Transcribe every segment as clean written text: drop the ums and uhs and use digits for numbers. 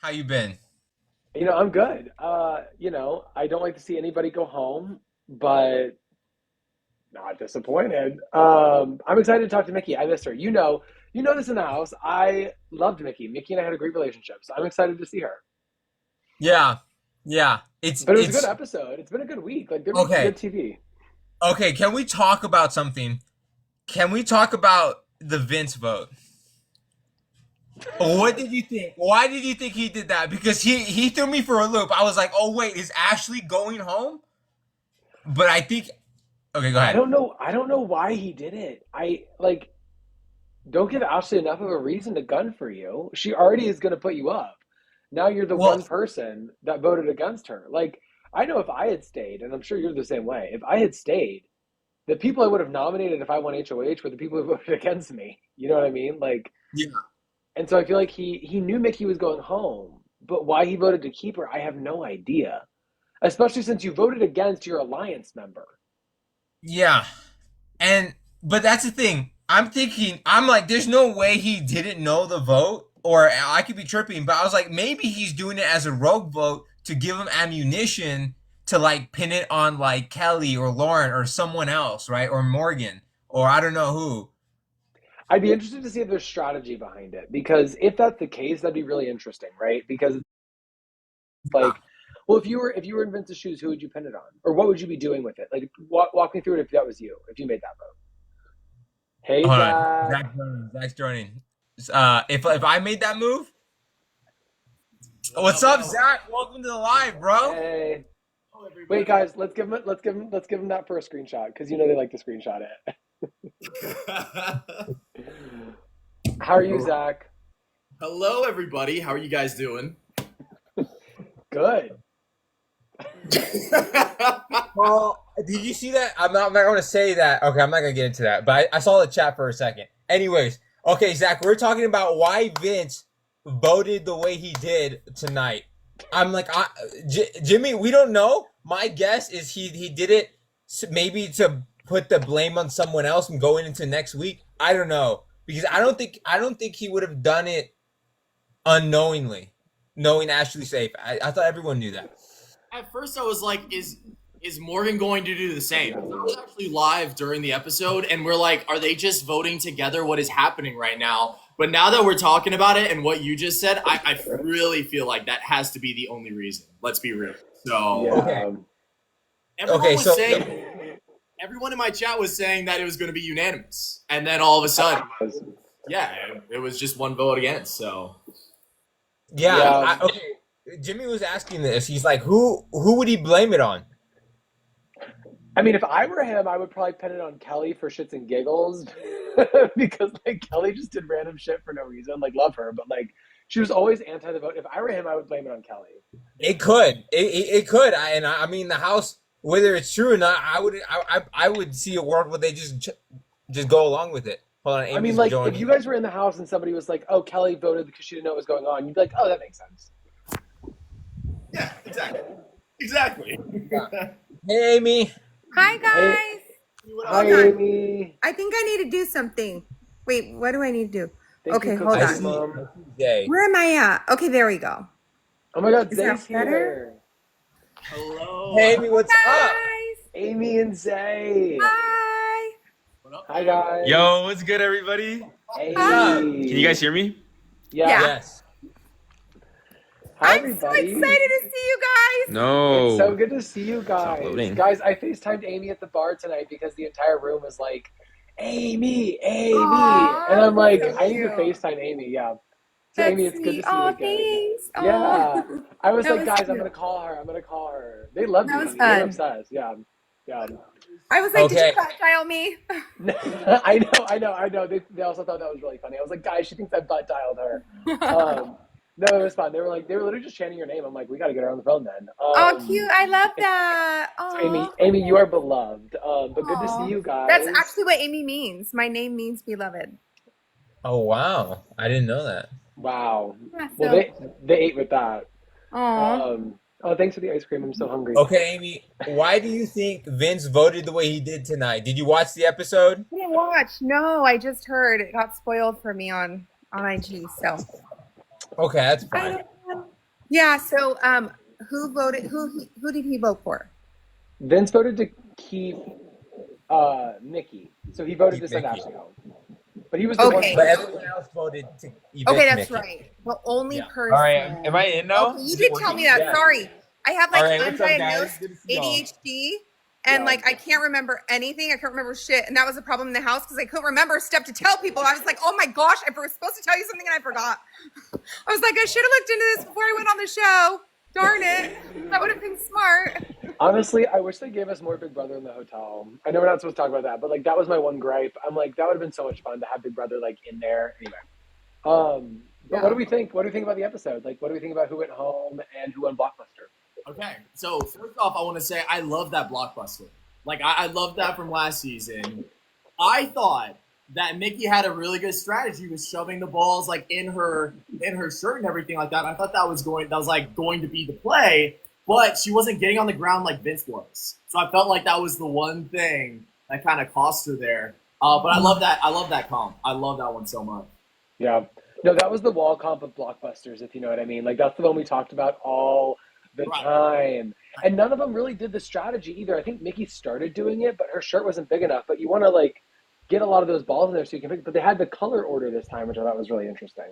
How you been? I'm good. I don't like to see anybody go home, but not disappointed. I'm excited to talk to Mickey. I missed her. You know this in the house. I loved Mickey. Mickey and I had a great relationship, so I'm excited to see her. Yeah, yeah. It's But it was a good it's episode. It's been a good week. Like they're making okay. good TV. Okay, can we talk about something? Can we talk about the Vince vote? What did you think? Why did you think he did that? Because he threw me for a loop. I was like, "Oh wait, is Ashley going home?" But I think okay, go I ahead. don't know. I don't know why he did it. I like don't give Ashley enough of a reason to gun for you. She already is going to put you up. Now you're the Well, one person that voted against her. Like, I know if I had stayed, and I'm sure you're the same way, if I had stayed, the people I would have nominated if I won HOH were the people who voted against me. You know what I mean? Like, yeah. and so I feel like he knew Mickey was going home, but why he voted to keep her, I have no idea. Especially since you voted against your alliance member. Yeah. And but that's the thing. I'm thinking I'm like there's no way he didn't know the vote or I could be tripping, but I was like maybe he's doing it as a rogue vote to give him ammunition to like pin it on like Kelly or Lauren or someone else, right? Or Morgan or I don't know who. I'd be interested to see if there's strategy behind it because if that's the case, that'd be really interesting, right? Because Yeah. like, well, if you were in Vince's shoes, who would you pin it on, or what would you be doing with it? Like, walk me through it if that was you, if you made that vote. Hey, Hold on. Zach. Zach's joining. If I made that move, What what's up? What up, up? Zach? Welcome to the live, bro. Hey. Hello, Wait, everybody. guys, let's give him that first screenshot because they like to screenshot it. How are you, Zach? Hello, everybody. How are you guys doing? Good. Well, did you see that? I'm not going to say that. Okay, I'm not going to get into that. But I saw the chat for a second. Anyways, okay, Zach, we're talking about why Vince voted the way he did tonight. I'm like, Jimmy, we don't know. My guess is he did it maybe to put the blame on someone else and going into next week. I don't know because I don't think he would have done it unknowingly, knowing Ashley's safe. I thought everyone knew that. At first, I was like, is Morgan going to do the same? I was actually live during the episode, and we're like, are they just voting together? What is happening right now? But now that we're talking about it and what you just said, I really feel like that has to be the only reason. Let's be real. So Okay. Yeah. everyone Okay. was So saying, everyone in my chat was saying that it was going to be unanimous, and then all of a sudden, yeah, it was just one vote against. So yeah, Yeah. okay. Jimmy was asking this. He's like, who would he blame it on? I mean, if I were him, I would probably pin it on Kelly for shits and giggles because like Kelly just did random shit for no reason. Like, love her, but like she was always anti the vote. If I were him, I would blame it on Kelly. It could. It could. I mean, the house, whether it's true or not, I would see a world where they just go along with it. Hold on, I mean, Amy's like if you joining. guys were in the house and somebody was like, "Oh, Kelly voted because she didn't know what was going on," you'd be like, "Oh, that makes sense." yeah, exactly, exactly. Yeah. Hey, Amy. Hi Hey, guys. What hi, up? Hold on. Amy. I think I need to do something. Wait, what do I need to do? Thank you, Okay, hold I Cookie on. see. Mom. I see Zay. Where am I at? Okay, there we go. Oh my God, Is Zay's that better? here. Hello. Hey, Amy. What's up? Guys. Amy and Zay. Hi. What up, Hi, man? guys. Yo, what's good, everybody? What's up? Can you guys Hey. hear me? Yeah. Yeah. Yes. Hi, I'm so everybody. excited to see you guys. It's so No. good to see you Stop guys. loading. Guys, I FaceTimed Amy at the bar tonight because the entire room was like, Amy, Amy. And Aw, I'm like, so I need to cute. FaceTime Amy. Yeah. So, Amy, That's it's good to sweet. see you Oh, again. thanks. Oh, Yeah. I was that like, was guys, I'm cute. going to call her. I'm going to call her. They love That you, was honey. They were fun. obsessed. Yeah. Yeah. I was like, did you Okay. butt dial me? I know. They also thought that was really funny. I was like, guys, she thinks I butt dialed her. Um, no, it was fun. They were literally just chanting your name. I'm like, we got to get her on the phone then. Oh, cute. I love that. So Oh, Amy, you are beloved. But good to see oh. you That's guys. actually what Amy means. My name means beloved. Oh wow, I didn't know that. Wow. Yeah, Well, so, they ate with that. oh. Oh, thanks for the ice cream. I'm so hungry. Okay, Amy. Why do you think Vince voted the way he did tonight? Did you watch the episode? I didn't watch. No, I just heard it got spoiled for me on IG. So Okay, that's I fine. don't know. Yeah. So, who voted? Who did he vote for? Vince voted to keep Mickey, so he voted Keep to send Mickey. Ashley home. But he was the one Okay. But person. everyone else voted to Okay, evict that's Mickey. right. The only Yeah. person. All right, am I in now? Okay, you Is it did tell me working? that. Yeah. Sorry. I have All like right, what's up, guys? undiagnosed Good to see y'all. ADHD and Yeah. like I can't remember anything. I can't remember shit. And that was a problem in the house because I couldn't remember stuff to tell people. I was like, oh my gosh, I was supposed to tell you something and I forgot. I was like, I should have looked into this before I went on the show. Darn it. That would have been smart. Honestly, I wish they gave us more Big Brother in the hotel. I know we're not supposed to talk about that, but like that was my one gripe. I'm like, that would have been so much fun to have Big Brother like in there. Anyway. But what do we think? What do we think about the episode? Like, what do we think about who went home and who won Blockbuster? Okay, so first off, I want to say I love that blockbuster. Like I love that from last season. I thought that Mickey had a really good strategy with shoving the balls like in her shirt and everything like that. I thought that was going to be the play, but she wasn't getting on the ground like Vince was. So I felt like that was the one thing that kind of cost her there. But I love that. I love that comp. I love that one so much. Yeah. No, that was the wall comp of Blockbusters, if you know what I mean. Like, that's the one we talked about all the Right. time. And none of them really did the strategy either. I think Mickey started doing it, but her shirt wasn't big enough. But you want to, like, get a lot of those balls in there so you can pick. But they had the color order this time, which I thought was really interesting.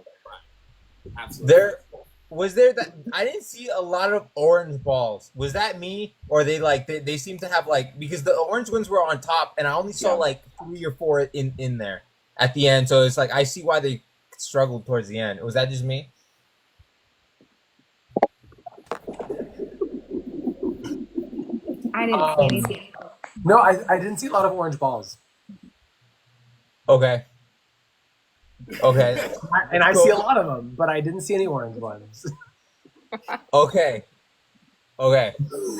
Absolutely. There that I didn't see a lot of orange balls. Was that me, or they seem to have like, because the orange ones were on top and I only saw Yeah. like 3 or 4 in there at the end. So it's like I see why they struggled towards the end. Was that just me? I didn't see anything. No, I didn't see a lot of orange balls. Okay. Okay. And I see a lot of them, but I didn't see any orange ones. Okay. Okay.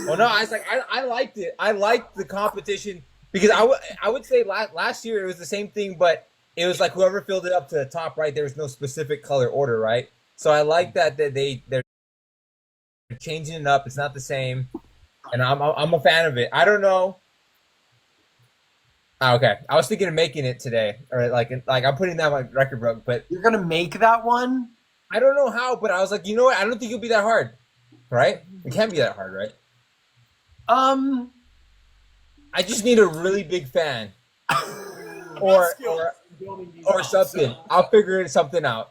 Well, no, I was like, I liked it. I liked the competition because I would say last year it was the same thing, but it was like whoever filled it up to the top right, there was no specific color order, right? So I like that they're changing it up. It's not the same, and I'm a fan of it. I don't know. Okay, I was thinking of making it today, or like I'm putting that on my record book, but You're gonna make that one? I don't know how. But I was like, you know what? I don't think it'll be that hard, right? It can't be that hard, right? I just need a really big fan, or something. I'll figure something out.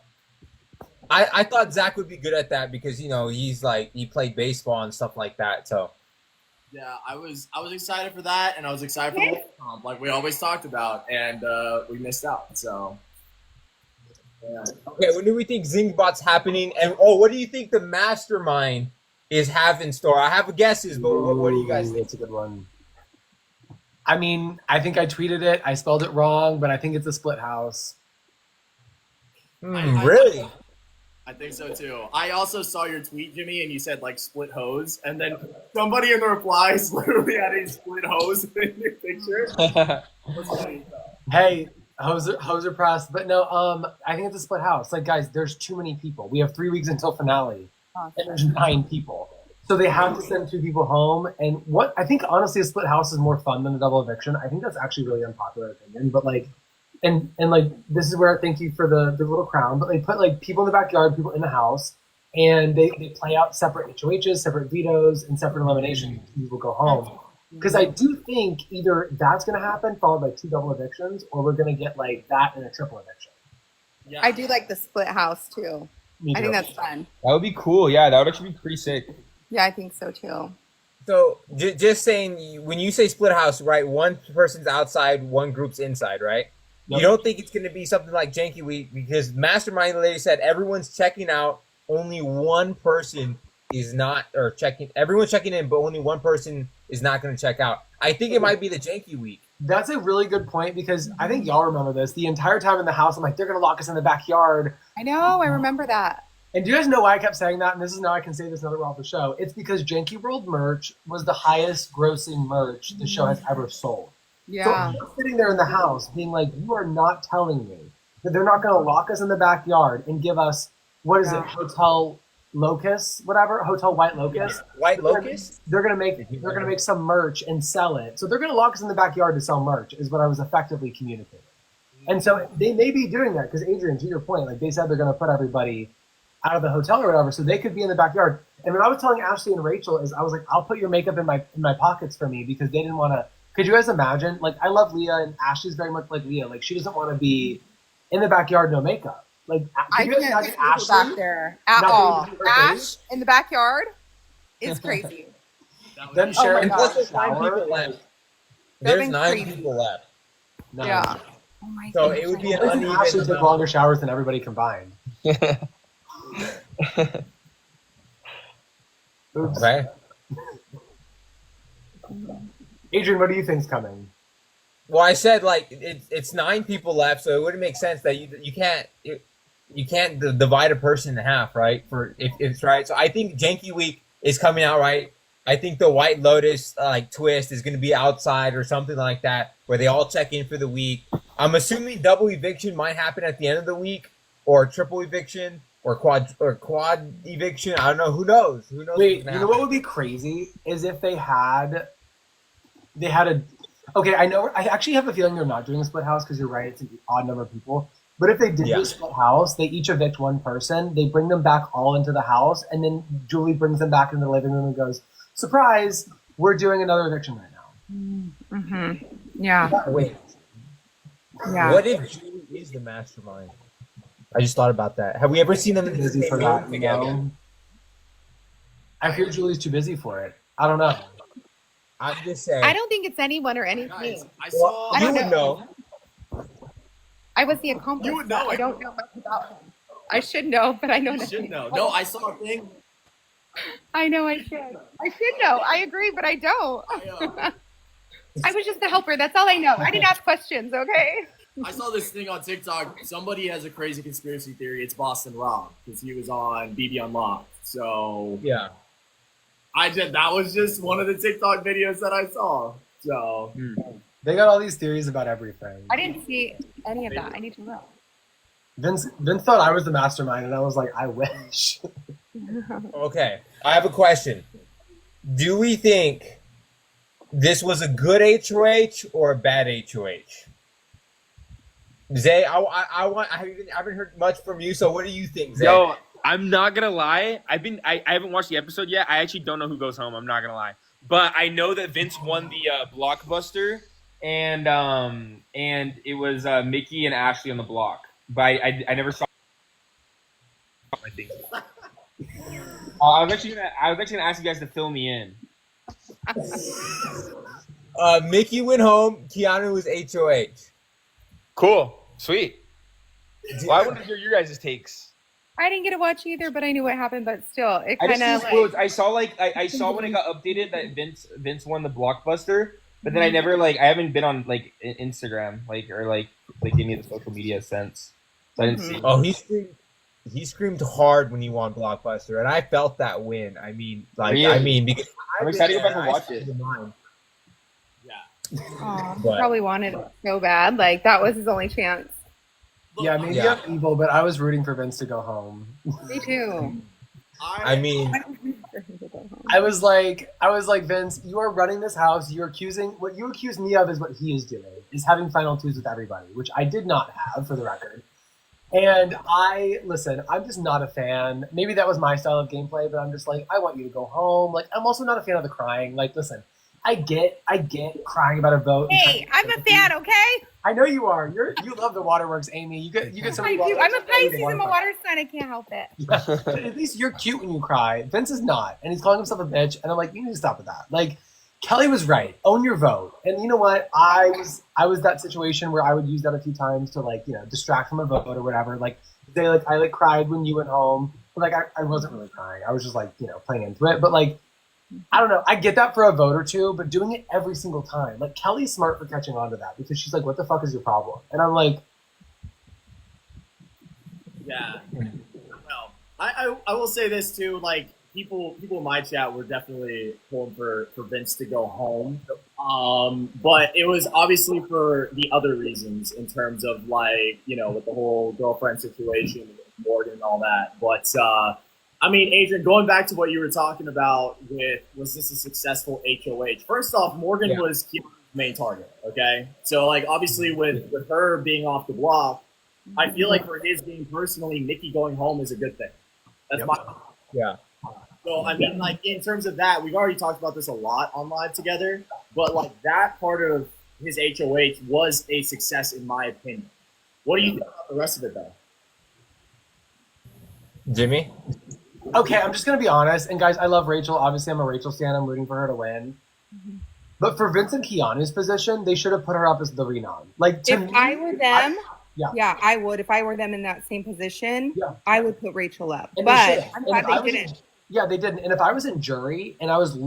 I thought Zach would be good at that because he's like he played baseball and stuff like that. So Yeah, I was excited for that, and I was excited for the comp, like we always talked about, and we missed out. So yeah. okay, when do we think Zingbot's happening? And what do you think the mastermind is have in store? I have guesses, but what do you guys think? That's a good one. I mean, I think I tweeted it. I spelled it wrong, but I think it's a split house. Really? I think so too. I also saw your tweet, Jimmy, and you said like split hose, and then somebody in the replies literally had a split hose in your picture. What's funny? Hey, hoser press, but no, I think it's a split house. Like, guys, there's too many people. We have 3 weeks until finale, and there's 9 people, so they have to send 2 people home. And what I think, honestly, a split house is more fun than a double eviction. I think that's actually really unpopular opinion, but like, and like this is where thank you for the little crown, but they put like people in the backyard, people in the house, and they play out separate HOHs, separate vetoes, and separate eliminations. People go home. Because I do think either that's going to happen, followed by 2 double evictions, or we're going to get like that and a triple eviction. Yeah, I do like the split house too. Me I think too. that's fun. That would be cool. Yeah, that would actually be pretty sick. Yeah, I think so too. So just saying, when you say split house, right? One person's outside, one group's inside, right? Yep. You don't think it's going to be something like Janky Week because Mastermind lady said everyone's checking out, only one person is not, or checking. Everyone's checking in, but only one person is not going to check out. I think it might be the Janky Week. That's a really good point because I think y'all remember this. The entire time in the house, I'm like, they're going to lock us in the backyard. I know. I remember that. And do you guys know why I kept saying that? And this is now I can say this now that we're off the show. It's because Janky World merch was the highest grossing merch the show has ever sold. Yeah. So I'm sitting there in the house being like, you are not telling me that they're not going to lock us in the backyard and give us, what is it, Hotel Locust, whatever, Hotel White Locust. White Locust? They're gonna make some merch and sell it. So they're gonna lock us in the backyard to sell merch, is what I was effectively communicating. And so they may be doing that because Adrian, to your point, like they said they're gonna put everybody out of the hotel or whatever, so they could be in the backyard. And what I was telling Ashley and Rachel is, I was like, I'll put your makeup in my pockets for me, because they didn't want to. Could you guys imagine? Like, I love Leah, and Ashley's very much like Leah. Like, she doesn't want to be in the backyard, no makeup. Like, I could you guys can't imagine see people Ashley back there at not all. being able to see her Ash face? in the backyard is crazy. Them sharing And a plus, there's 9 shower, people like, left. They've There's been 9 crazy. people left. no. Yeah. Oh my So goodness. it would be an I think Ashley uneven. took longer showers than everybody combined. Oops. Okay. Adrian, what do you think's coming? Well, I said like it's 9 people left, so it wouldn't make sense that you can't divide a person in half, right? For if it's right. So I think Janky Week is coming out, right? I think the White Lotus twist is going to be outside or something like that, where they all check in for the week. I'm assuming double eviction might happen at the end of the week, or triple eviction, or quad eviction. I don't know. Who knows? Who knows? Wait, you know what would be crazy is if they had a. Okay, I know. I actually have a feeling they're not doing a split house, because you're right. It's an odd number of people. But if they did do a split house, they each evict one person. They bring them back all into the house, and then Julie brings them back into the living room and goes, "Surprise! We're doing another eviction right now." Mm-hmm. Yeah. Wait. Yeah. What if Julie is the mastermind? I just thought about that. Have we ever seen them in the Busy same for room that, you together? know? I fear Julie's too busy for it. I don't know. I'm just saying. I don't think it's anyone or anything. Guys, I Well, saw. I you don't would know. I was the accomplice. You would know I it. don't know much about him. I should know, but I know You nothing. should know. No, I saw a thing. I know I should. I should know. I agree, but I don't. I was just the helper. That's all I know. I didn't ask questions, okay? I saw this thing on TikTok. Somebody has a crazy conspiracy theory. It's Boston Rob, because he was on BB Unlocked. So Yeah. that was just one of the TikTok videos that I saw. So They got all these theories about everything. I didn't see any of that. I need to know. Vince thought I was the mastermind, and I was like, I wish. Okay. I have a question. Do we think this was a good HOH or a bad HOH? Zay, I haven't heard much from you, so what do you think, Zay? Yo, I'm not gonna lie. I haven't watched the episode yet. I actually don't know who goes home. I'm not gonna lie, but I know that Vince won the blockbuster, and it was Mickey and Ashley on the block. But I never saw. I think. I was actually gonna ask you guys to fill me in. Mickey went home. Keanu was HOH. Cool, sweet. Well, I want to hear your guys' takes. I didn't get to watch either, but I knew what happened. But still, it I kind just of see quotes. I saw when it got updated that Vince won the blockbuster, but then I never I haven't been on Instagram or any of the social media since. So I didn't see. Oh, he screamed hard when he won Blockbuster, and I felt that win. I mean, Really? because I'm excited to go back and watch it. Aw, he But- probably wanted it so bad. Like that was his only chance. Yeah, maybe Yeah. I'm evil, but I was rooting for Vince to go home. Me too. I mean, I was like, Vince, you are running this house. What you accuse me of is what he is doing, is having final twos with everybody, which I did not have, for the record. And I'm just not a fan. Maybe that was my style of gameplay, but I'm just like, I want you to go home. Like, I'm also not a fan of the crying. Like, listen, I get crying about a vote. Hey, I'm a fan, okay? I know you are. You love the waterworks, Amy. You get so I many do. waterworks. I'm a Pisces. I'm a water sign. I can't help it. But at least you're cute when you cry. Vince is not, and he's calling himself a bitch. And I'm like, you need to stop with that. Like, Kelly was right. Own your vote. And you know what? I was that situation where I would use that a few times to distract from a vote or whatever. Like, I cried when you went home. But I wasn't really crying. I was just playing into it. But I don't know. I get that for a vote or two, but doing it every single time. Like, Kelly's smart for catching on to that, because she's like, what the fuck is your problem? And I'm like, Yeah. Well, I will say this too. Like people in my chat were definitely pulling for Vince to go home. But it was obviously for the other reasons in terms of with the whole girlfriend situation with Morgan and all that. But I mean, Adrian, going back to what you were talking about was this a successful HOH? First off, Morgan was Keanu's main target. Okay, so obviously with her being off the block, I feel like for his game personally, Mickey going home is a good thing. That's Yep. my. Yeah. So I mean, like in terms of that, we've already talked about this a lot on Live Together, but like that part of his HOH was a success in my opinion. What do you think about the rest of it though? Jimmy? Okay, I'm just gonna be honest, and guys, I love Rachel. Obviously, I'm a Rachel stan. I'm rooting for her to win. But for Vince and Keanu's position, they should have put her up as the renom. Like to If me, I were them, yeah. yeah, I would. If I were them in that same position, Yeah. I would put Rachel up. And they But should've. I'm And glad if I they was didn't. Yeah, they didn't. And if I was in jury and I was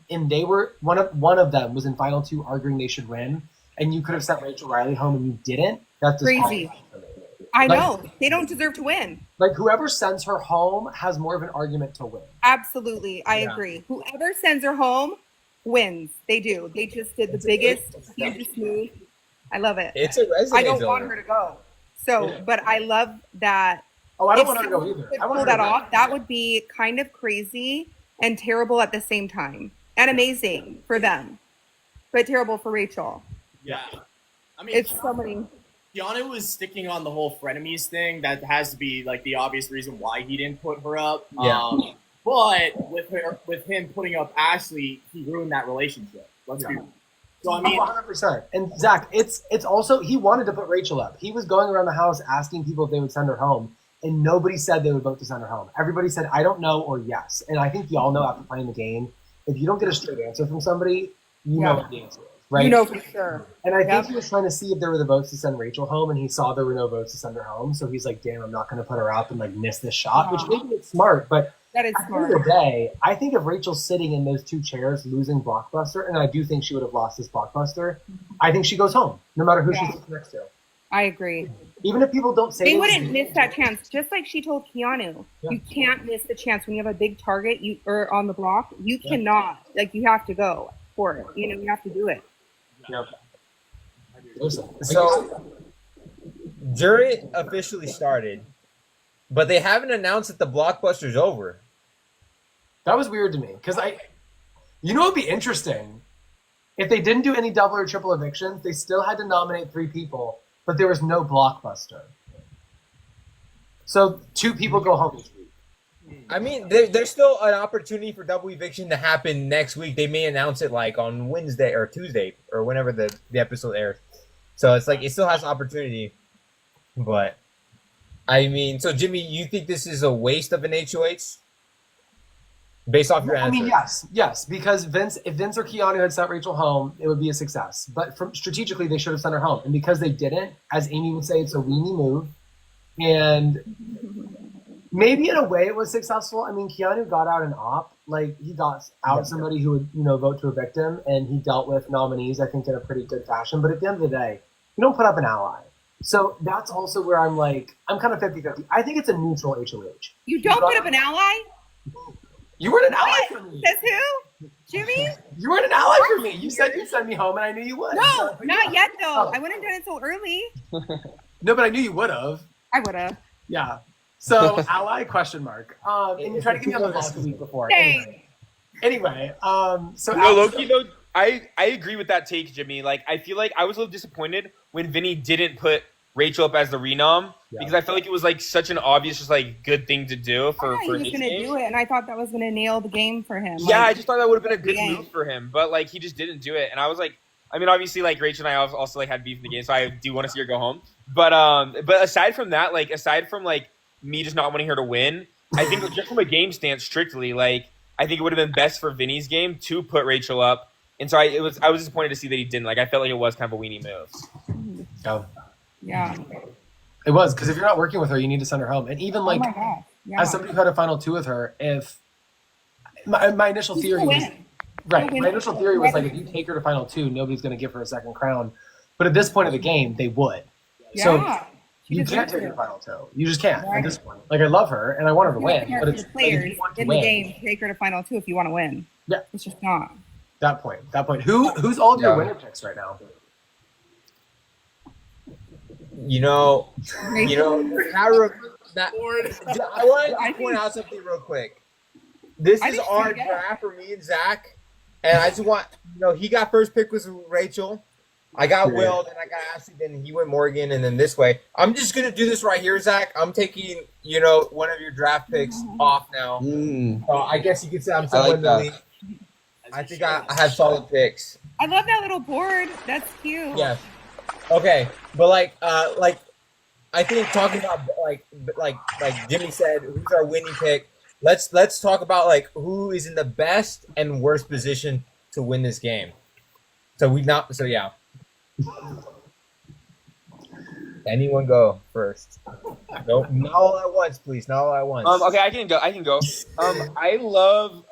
and they were one of them was in final two arguing they should win, and you could have sent Rachel Riley home and you didn't, that's Crazy. disqualifying for me. I Like- know. They don't deserve to win. Like whoever sends her home has more of an argument to win. Absolutely. I Yeah. agree. Whoever sends her home wins. They do. They just did the biggest, hugest move. I love it. It's a resume I don't builder. want her to go. So, Yeah. but I love that. Oh, I don't if want her to go someone either. could I want pull her to that win. off. That would be kind of crazy and terrible at the same time, and amazing for them, but terrible for Rachel. Yeah, I mean, It's so many. Keanu was sticking on the whole frenemies thing. That has to be like the obvious reason why he didn't put her up. Yeah. But with him putting up Ashley, he ruined that relationship. Let's be. So I mean, 100%. And Zach, it's also he wanted to put Rachel up. He was going around the house asking people if they would send her home, and nobody said they would vote to send her home. Everybody said I don't know or yes. And I think y'all know after playing the game, if you don't get a straight answer from somebody, you know Yeah. what the answer is, right? You know for sure. And I think Yep. he was trying to see if there were the votes to send Rachel home, and he saw there were no votes to send her home. So he's like, "Damn, I'm not going to put her up and like miss this shot," which maybe it's smart, but. That is At the end of smart. the day, I think if Rachel's sitting in those two chairs losing Blockbuster, and I do think she would have lost this Blockbuster, I think she goes home, no matter who Yeah. she sits next to. I agree. Even if people don't say They it, wouldn't miss that chance. Just like she told Keanu, Yeah. you can't miss the chance when you have a big target. You or on the block, you cannot. Like you have to go for it. You know, you have to do it. Yep. Listen, So, jury officially started, but they haven't announced that the blockbuster's over. that was weird to me because you know, it'd be interesting if they didn't do any double or triple evictions. They still had to nominate 3 people, but there was no Blockbuster. So 2 people go home each week. I mean, there's still an opportunity for double eviction to happen next week. They may announce it like on Wednesday or Tuesday or whenever the episode airs. So it's like it still has opportunity. But I mean, so Jimmy, you think this is a waste of an HOH? Based off your answer. I mean, yes, because if Vince or Keanu had sent Rachel home, it would be a success. But strategically, they should have sent her home, and because they didn't, as Amy would say, it's a weenie move. And maybe in a way, it was successful. I mean, Keanu got out an op, like he got out somebody who would vote to evict him, and he dealt with nominees, I think, in a pretty good fashion. But at the end of the day, you don't put up an ally. So that's also where I'm kind of 50-50. I think it's a neutral HOH. You don't put up an ally? You weren't an ally for me. Says who? Jimmy? You weren't an ally for me. You said you'd send me home, and I knew you would. No, not yet though. Oh. I wouldn't have done it so early. No, but I knew you would have. I would have. Yeah. So ally question mark. And you tried to get me on the list the week before. Anyway, so No, Loki though, I agree with that take, Jimmy. Like, I feel like I was a little disappointed when Vinny didn't put Rachel up as the renom because I felt like it was like such an obvious, just like good thing to do for I thought he was his gonna game. do it, and I thought that was gonna nail the game for him. Yeah, I Like, just thought that would have been a good Yeah. move for him, but like he just didn't do it, and I was like, I mean, obviously, like Rachel and I also like had beef in the game, so I do want to see her go home. But aside from that, like aside from like me just not wanting her to win, I think just from a game stance strictly, like I think it would have been best for Vinny's game to put Rachel up, and so I was disappointed to see that he didn't. Like I felt like it was kind of a weenie move. Oh, yeah. it was because if you're not working with her, you need to send her home. And even like Oh my gosh. Yeah. as somebody who had a final 2 with her, if my initial You theory still was win. right, win. my initial theory was like if you take her to final 2, nobody's going to give her a second crown. But at this point of the game, they would. So Yeah. She you deserves can't take her it. to final 2. You just can't at Right. this point. Like I love her and I want her to You win, can't but for it's the like, if players you want to in win. the game. Take her to final 2 if you want to win. Yeah. It's just not. That point. Who's all of your Yeah. winner picks right now? You know, I wanted to point out something real quick. This I is think our so, yeah. draft for me and Zach, and I just want he got first pick was Rachel, I got Yeah. Will, then I got Ashley, then he went Morgan, and then this way. I'm just gonna do this right here, Zach. I'm taking, one of your draft picks off now. I guess you could say I'm somewhere in the league. I think I have solid picks. I love that little board. That's cute. Yes. Okay, but like I think talking about like Jimmy said, who's our winning pick? Let's talk about like who is in the best and worst position to win this game. So yeah. Anyone go first? No, not all at once, please. Not all at once. Okay, I can go. I love.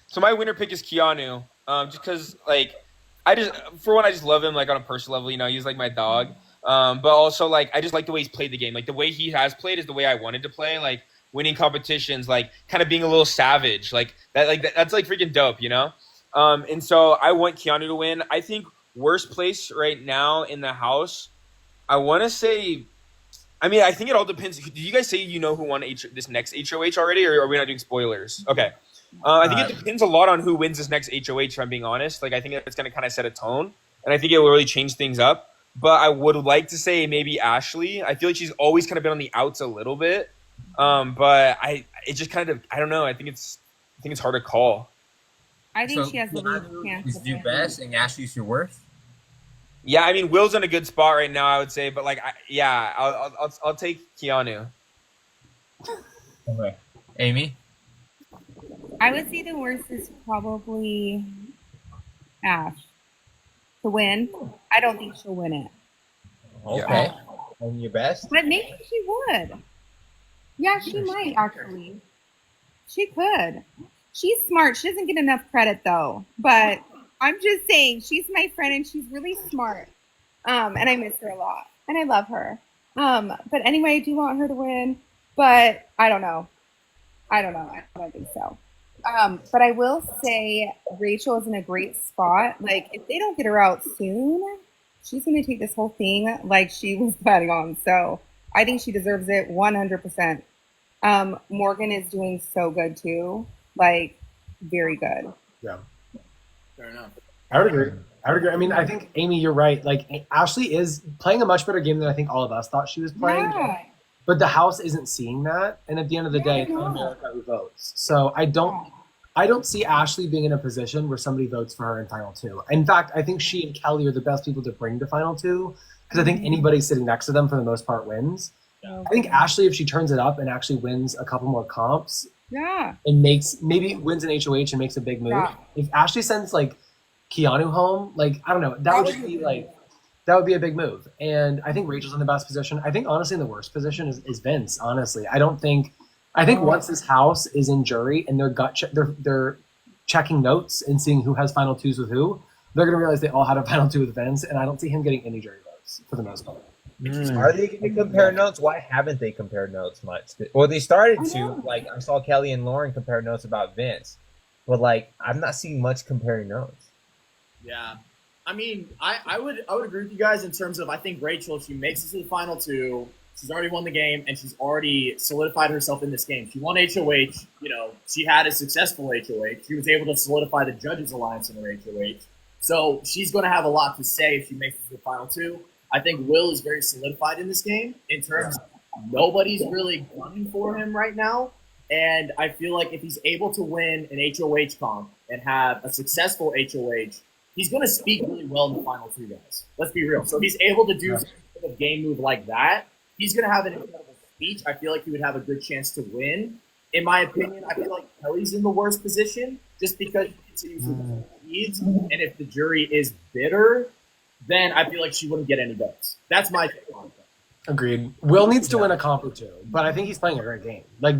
So my winner pick is Keanu. Just because I just love him like on a personal level. He's like my dog. But also like I just like the way he's played the game. Like the way he has played is the way I wanted to play. Like winning competitions, like kind of being a little savage. Like that's like freaking dope, And so I want Keanu to win. I think worst place right now in the house. I want to say. I mean, I think it all depends. Did you guys say who won this next HOH already, or are we not doing spoilers? Okay. I think it depends a lot on who wins this next HOH, if I'm being honest. Like, I think it's going to kind of set a tone, and I think it will really change things up. But I would like to say maybe Ashley. I feel like she's always kind of been on the outs a little bit. But it just kind of, I don't know. I think it's hard to call. I think she has the least chance. Is your best and Ashley's your worst? Yeah, I mean, Will's in a good spot right now, I would say. But I'll take Keanu. Okay, Amy. I would say the worst is probably Ash to win. I don't think she'll win it. Okay. And your best? But maybe she would. Yeah, she might actually. She could. She's smart. She doesn't get enough credit though. But I'm just saying, she's my friend and she's really smart. And I miss her a lot. And I love her. But anyway, I do want her to win. But I don't know. I don't think so. But I will say Rachel is in a great spot. Like, if they don't get her out soon, she's going to take this whole thing like she was planning on. So I think she deserves it 100%. Morgan is doing so good too. Like, very good. Yeah. Fair enough. I would agree. I mean, I think, Amy, you're right. Like, Ashley is playing a much better game than I think all of us thought she was playing. Yeah. But the house isn't seeing that. And at the end of the day, it's America who votes. So I don't see Ashley being in a position where somebody votes for her in Final Two. In fact, I think she and Kelly are the best people to bring to Final Two because I think anybody sitting next to them for the most part wins. Yeah. I think Ashley, if she turns it up and actually wins a couple more comps Yeah. and maybe wins an HOH and makes a big move. Yeah. If Ashley sends like Keanu home, like, I don't know, that would be a big move. And I think Rachel's in the best position. I think honestly in the worst position is Vince, honestly. I think once this house is in jury and they're checking notes and seeing who has final twos with who, they're going to realize they all had a final two with Vince, and I don't see him getting any jury votes for the most part. Are they going to compare notes? Why haven't they compared notes much? Well, they started to. Like, I saw Kelly and Lauren compare notes about Vince, but like, I'm not seeing much comparing notes. Yeah. I mean, I would agree with you guys in terms of I think Rachel, if she makes it to the final two, she's already won the game and she's already solidified herself in this game. She won HOH, she had a successful HOH. She was able to solidify the Judges Alliance in her HOH. So she's going to have a lot to say if she makes it to the final two. I think Will is very solidified in this game in terms of nobody's really gunning for him right now. And I feel like if he's able to win an HOH comp and have a successful HOH, he's going to speak really well in the final two, guys. Let's be real. So if he's able to do a game move like that, he's going to have an incredible speech. I feel like he would have a good chance to win. In my opinion, I feel like Kelly's in the worst position just because she continues to leads. And if the jury is bitter, then I feel like she wouldn't get any votes. That's my take on it. Agreed. Will needs to win a comp or two, but I think he's playing a great game. Like,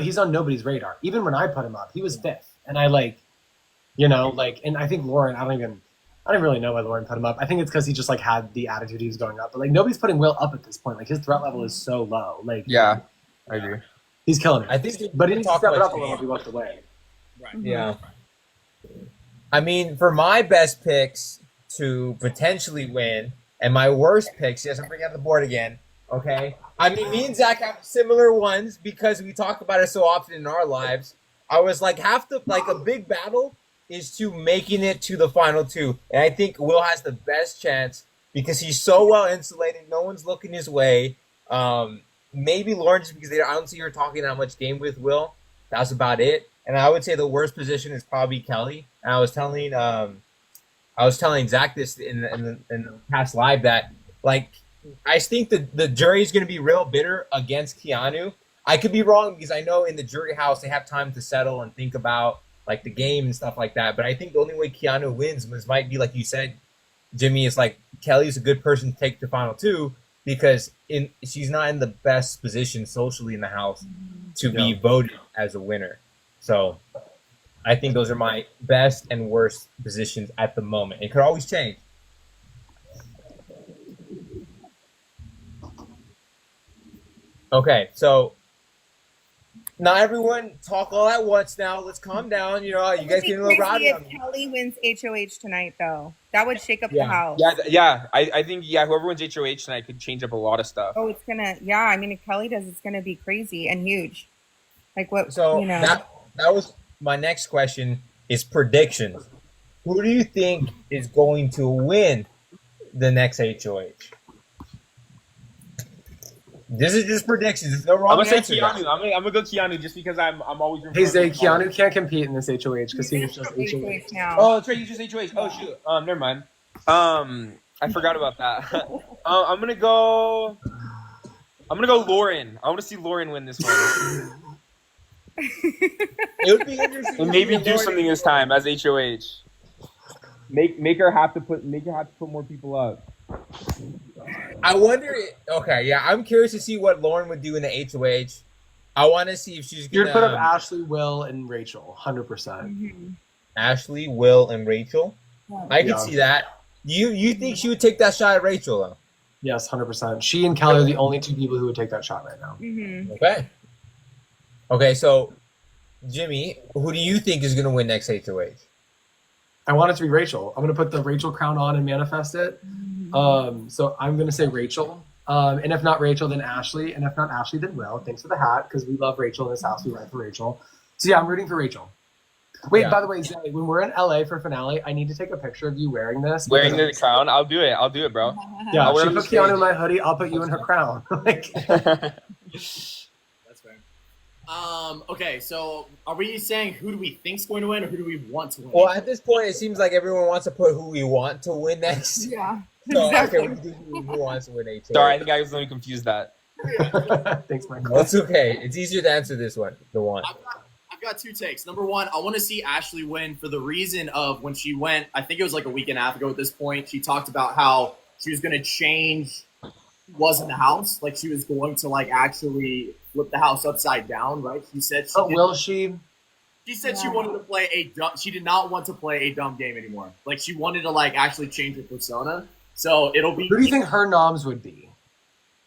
he's on nobody's radar. Even when I put him up, he was fifth. And I and I think Lauren, I don't even really know why Lauren put him up. I think it's because he just like had the attitude he was going up. But like nobody's putting Will up at this point. Like his threat level is so low. Like Yeah, I agree. He's killing it. I think, but he needs to step it up a little if he wants to win. Right. Yeah. I mean, for my best picks to potentially win, and my worst picks, yes, I'm bringing out the board again. Okay. I mean, me and Zach have similar ones because we talk about it so often in our lives. I was like a big battle is to making it to the final two. And I think Will has the best chance because he's so well insulated. No one's looking his way. Maybe Lauren, just because I don't see her talking that much game with Will. That's about it. And I would say the worst position is probably Kelly. And I was telling Zach this in the past live that, like, I think the jury is going to be real bitter against Keanu. I could be wrong because I know in the jury house they have time to settle and think about like the game and stuff like that. But I think the only way Keanu wins might be like you said, Jimmy, is like Kelly's a good person to take the final two because she's not in the best position socially in the house to be voted as a winner. So I think those are my best and worst positions at the moment. It could always change. Okay, so not everyone talk all at once now. Let's calm down. You know, you guys getting a little rowdy. If Kelly wins HOH tonight, though, that would shake up the house. Yeah. I think whoever wins HOH tonight could change up a lot of stuff. Oh, it's gonna. Yeah, I mean, if Kelly does, it's gonna be crazy and huge. Like what? So you know. that was my next question. Is predictions. Who do you think is going to win the next HOH? This is just predictions. There's no wrong answer. I'm gonna say Keanu. I'm gonna go Keanu just because I'm always. Hey Zay, Keanu can't compete in this HOH because he was just HOH. Now. Oh, that's right. He's just HOH. Oh shoot. Never mind. I forgot about that. I'm gonna go Lauren. I want to see Lauren win this one. It would be interesting. And maybe do something this time as HOH. Make her have to put more people up. I wonder. Okay, yeah, I'm curious to see what Lauren would do in the HOH. I want to see if she's gonna You'd put up Ashley, Will, and Rachel, 100%. Ashley, Will, and Rachel. I could see that. You think she would take that shot at Rachel though? Yes, 100%. She and Kelly are the only two people who would take that shot right now. Okay. Okay, so Jimmy, who do you think is gonna win next HOH? I want it to be Rachel. I'm going to put the Rachel crown on and manifest it. So I'm going to say Rachel. And if not Rachel, then Ashley. And if not Ashley, then Will. Thanks for the hat, because we love Rachel in this house. We ride for Rachel. So yeah, I'm rooting for Rachel. Wait, by the way, Zay, when we're in LA for finale, I need to take a picture of you wearing this. Wearing the crown? I'll do it, bro. Yeah, she put Keanu in my hoodie. I'll put you in her crown. That's fair. Okay, so are we saying who do we think's going to win, or who do we want to win? Well, at this point, it seems like everyone wants to put who we want to win next. Yeah. So, Exactly. okay, we do who wants to win HOH. Sorry, I think I was only confused that. Thanks, Michael. Well, it's okay. It's easier to answer this one. The one. I've got two takes. Number one, I want to see Ashley win for the reason of when she went, I think it was like a week and a half ago at this point, she talked about how she was going to change who was in the house. Like she was going to like actually flip the house upside down, right? She said she will she? She said she wanted to play she did not want to play a dumb game anymore. Like she wanted to like actually change her persona. So it'll be. Who do you think her noms would be?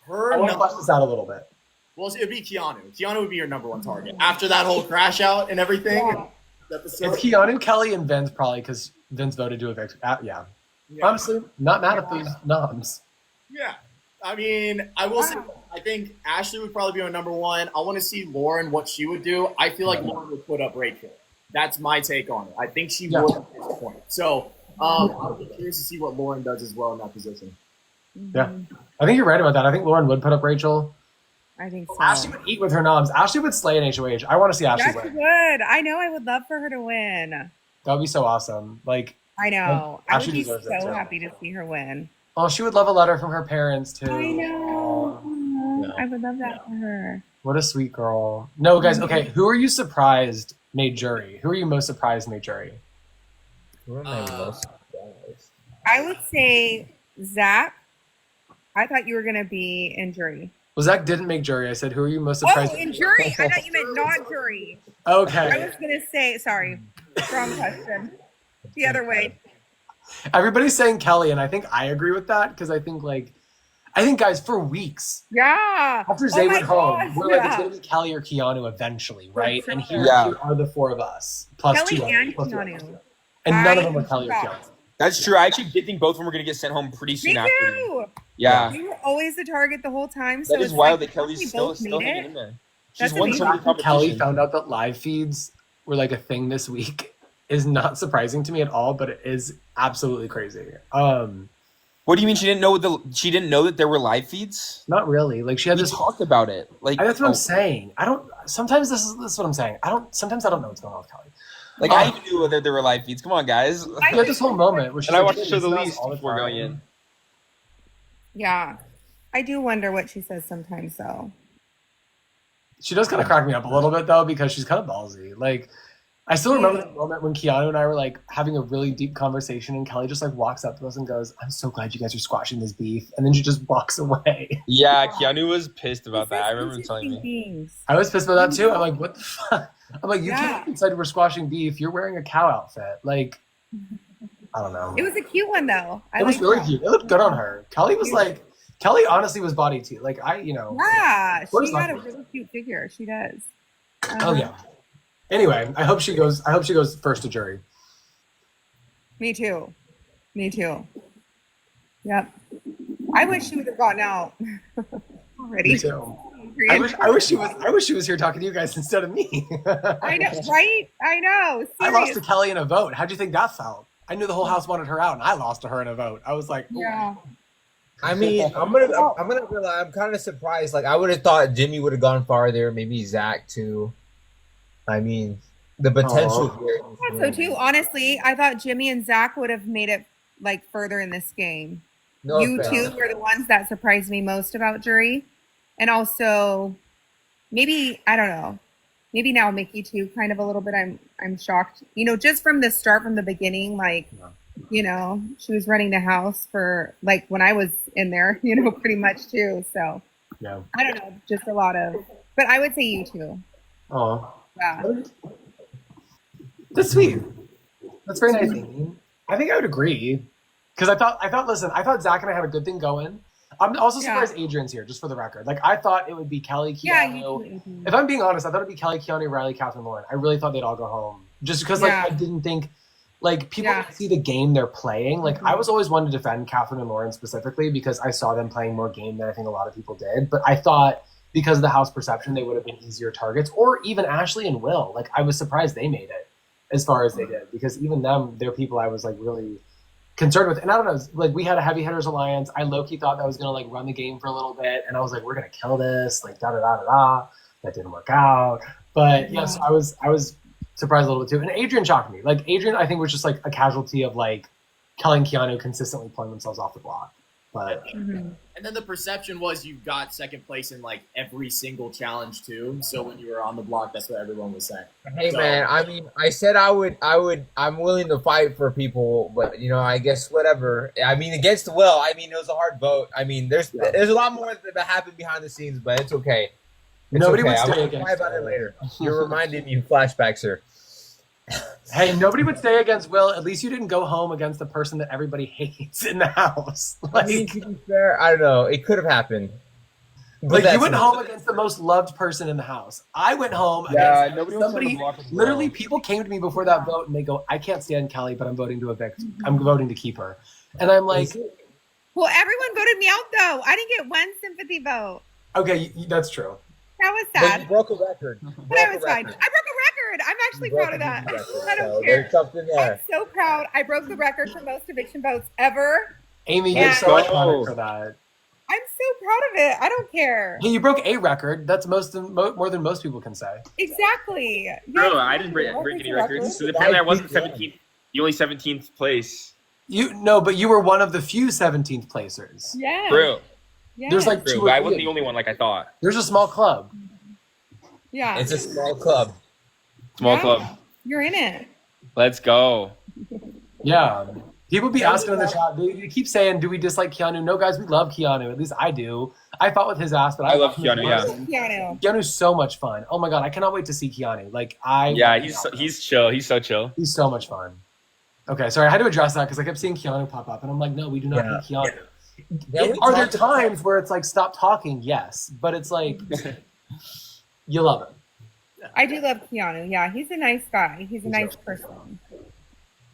I want to flesh this out a little bit. Well, it'd be Keanu. Keanu would be your number one target after that whole crash out and everything. It's Keanu, Kelly, and Vince probably because Vince voted to evict. Yeah. Honestly, not mad at those noms. Yeah. I mean, I will say, I think Ashley would probably be my number one. I want to see Lauren, what she would do. I feel like Lauren would put up Rachel. That's my take on it. I think she would at this point. So I'll be curious to see what Lauren does as well in that position. Yeah. I think you're right about that. I think Lauren would put up Rachel. I think so. Ashley would eat with her noms. Ashley would slay in HOH. I want to see Ashley Yes, she win. would. I know. I would love for her to win. That would be so awesome. Like, I know. I would Ashley be deserves so it, too. happy to see her win. oh, she would love a letter from her parents too. I know. I would love that for her. What a sweet girl. No, guys. Okay, who are you surprised made jury? Who are you most surprised made jury? Who am I most surprised? I would say Zach. I thought you were gonna be in jury. Well, Zach didn't make jury. I said, who are you most surprised? Oh, in jury. I thought you meant not jury. Okay. I was gonna say sorry. Wrong question. The other way. Everybody's saying Kelly, and I think I agree with that because I think guys for weeks Yeah. after Zay went home, gosh, we're like it's gonna be Kelly or Keanu eventually, right? For And sure. here are the four of us plus Kelly two and plus two Keanu. others. And none of them I'm were Kelly or Keanu. shocked. That's true. I actually did think both of them were going to get sent home pretty Me soon after. too. Yeah. You were always the target the whole time. So That is it's wild like, that Kelly's we still both hanging made in it. there. She's That's won so many amazing. Kelly competitions. found out that live feeds were like a thing this week. is not surprising to me at all, but it is absolutely crazy. What do you mean she didn't know that there were live feeds? Not really. Like she had We this. talked about it. Like That's what I'm saying. I don't. Sometimes this is what I'm saying. Sometimes I don't know what's going on with Kelly. Like I even knew that there were live feeds. Come on, guys. She had this whole moment where she's And I like, watched the show the "This is least all the before time." going in. Yeah. I do wonder what she says sometimes, though. She does kind of crack me up a little bit though, because she's kind of ballsy. Like, I still remember that moment when Keanu and I were like having a really deep conversation, and Kelly just like walks up to us and goes, "I'm so glad you guys are squashing this beef," and then she just walks away. Yeah, Keanu was pissed about that. I remember him telling me. I was pissed about that too. I'm like, "What the fuck?" I'm like, "You can't decide we're squashing beef. You're wearing a cow outfit." Like, I don't know. It was a cute one, though. It was really cute. It looked good on her. Kelly was like, Kelly honestly was body too. Like Yeah, she had a really cute figure. She does. Oh yeah. Anyway, I hope she goes first to jury. Me too. Yep. I wish she would have gotten out already. Me too. I wish she was here talking to you guys instead of me. I know, right? I know. I lost to Kelly in a vote. How'd you think that felt? I knew the whole house wanted her out, and I lost to her in a vote. I was like, ooh. Yeah. I mean, I'm gonna realize I'm kind of surprised. Like I would have thought Jimmy would have gone farther, maybe Zach too. I mean, the potential here. I thought so too. Honestly, I thought Jimmy and Zach would have made it like further in this game. No you offense. two were the ones that surprised me most about jury, and also maybe I don't know. Maybe now Mickey too, kind of a little bit. I'm shocked. You know, just from the start, from the beginning, like. You know, she was running the house for like when I was in there, you know, pretty much too. So Yeah. I don't know, just a lot of, but I would say you too. Oh. Yeah. That's sweet. That's very nice, Amy. I think I would agree. Because I thought Zach and I had a good thing going. I'm also surprised Adrian's here, just for the record. Like, I thought it would be Kelly, Keanu. Yeah, you too. If I'm being honest, I thought it'd be Kelly, Keanu, Riley, Catherine, Lauren. I really thought they'd all go home. Just because, like, I didn't think, like, people see the game they're playing. Like, I was always one to defend Catherine and Lauren specifically because I saw them playing more game than I think a lot of people did. But I thought because of the house perception, they would have been easier targets. Or even Ashley and Will. Like, I was surprised they made it as far as they did. Because even them, they're people I was, like, really concerned with. And I don't know, like, we had a heavy hitters alliance. I low-key thought that was going to, like, run the game for a little bit. And I was like, we're going to kill this. Like, da-da-da-da-da. That didn't work out. But, yes, I was surprised a little bit too. And Adrian shocked me. Like, Adrian, I think, was just like a casualty of like Kelly and Keanu consistently pulling themselves off the block. But and then the perception was you got second place in like every single challenge too. So when you were on the block, that's what everyone was saying. Hey man, I mean, I said I'm willing to fight for people, but you know, I guess whatever. I mean, against the will. I mean, it was a hard vote. I mean, there's a lot more that happened behind the scenes, but it's okay. Nobody would I'm stay gonna against cry about it later. You're reminding me of flashbacks, sir. Hey, nobody would stay against Will. At least you didn't go home against the person that everybody hates in the house. Like, I mean, to be fair, I don't know. It could have happened. But like you went home against the most loved person in the house. I went home against somebody. Literally, people came to me before that vote and they go, "I can't stand Kelly, but I'm voting to evict. I'm voting to keep her." And I'm like, well, everyone voted me out though. I didn't get one sympathy vote. Okay, that's true. That was But sad. you broke a record. But I was fine. I broke a record. I'm actually proud of that. I don't care. There's something there. I'm so proud. I broke the record for most eviction votes ever. Amy, you're so iconic for that. I'm so proud of it. I don't care. Hey, you broke a record. That's more than most people can say. Exactly. No, I didn't break any records. So apparently I wasn't 17th. The only 17th place. But you were one of the few 17th placers. Yeah. True. Yes. There's like two. I wasn't the only one like I thought. There's a small club. Yeah. It's a small club. Small club. You're in it. Let's go. Yeah. People be asking in the chat. They keep saying, "Do we dislike Keanu?" No, guys, we love Keanu. At least I do. I fought with his ass, but I love Keanu. Yeah. Keanu's so much fun. Oh my god, I cannot wait to see Keanu. Like he's chill. He's so chill. He's so much fun. Okay, sorry, I had to address that because I kept seeing Keanu pop up, and I'm like, no, we do not need Keanu. Are there times where it's like, stop talking? Yes, but it's like, you love him. I do love Keanu. Yeah, he's a nice guy. He's a nice person.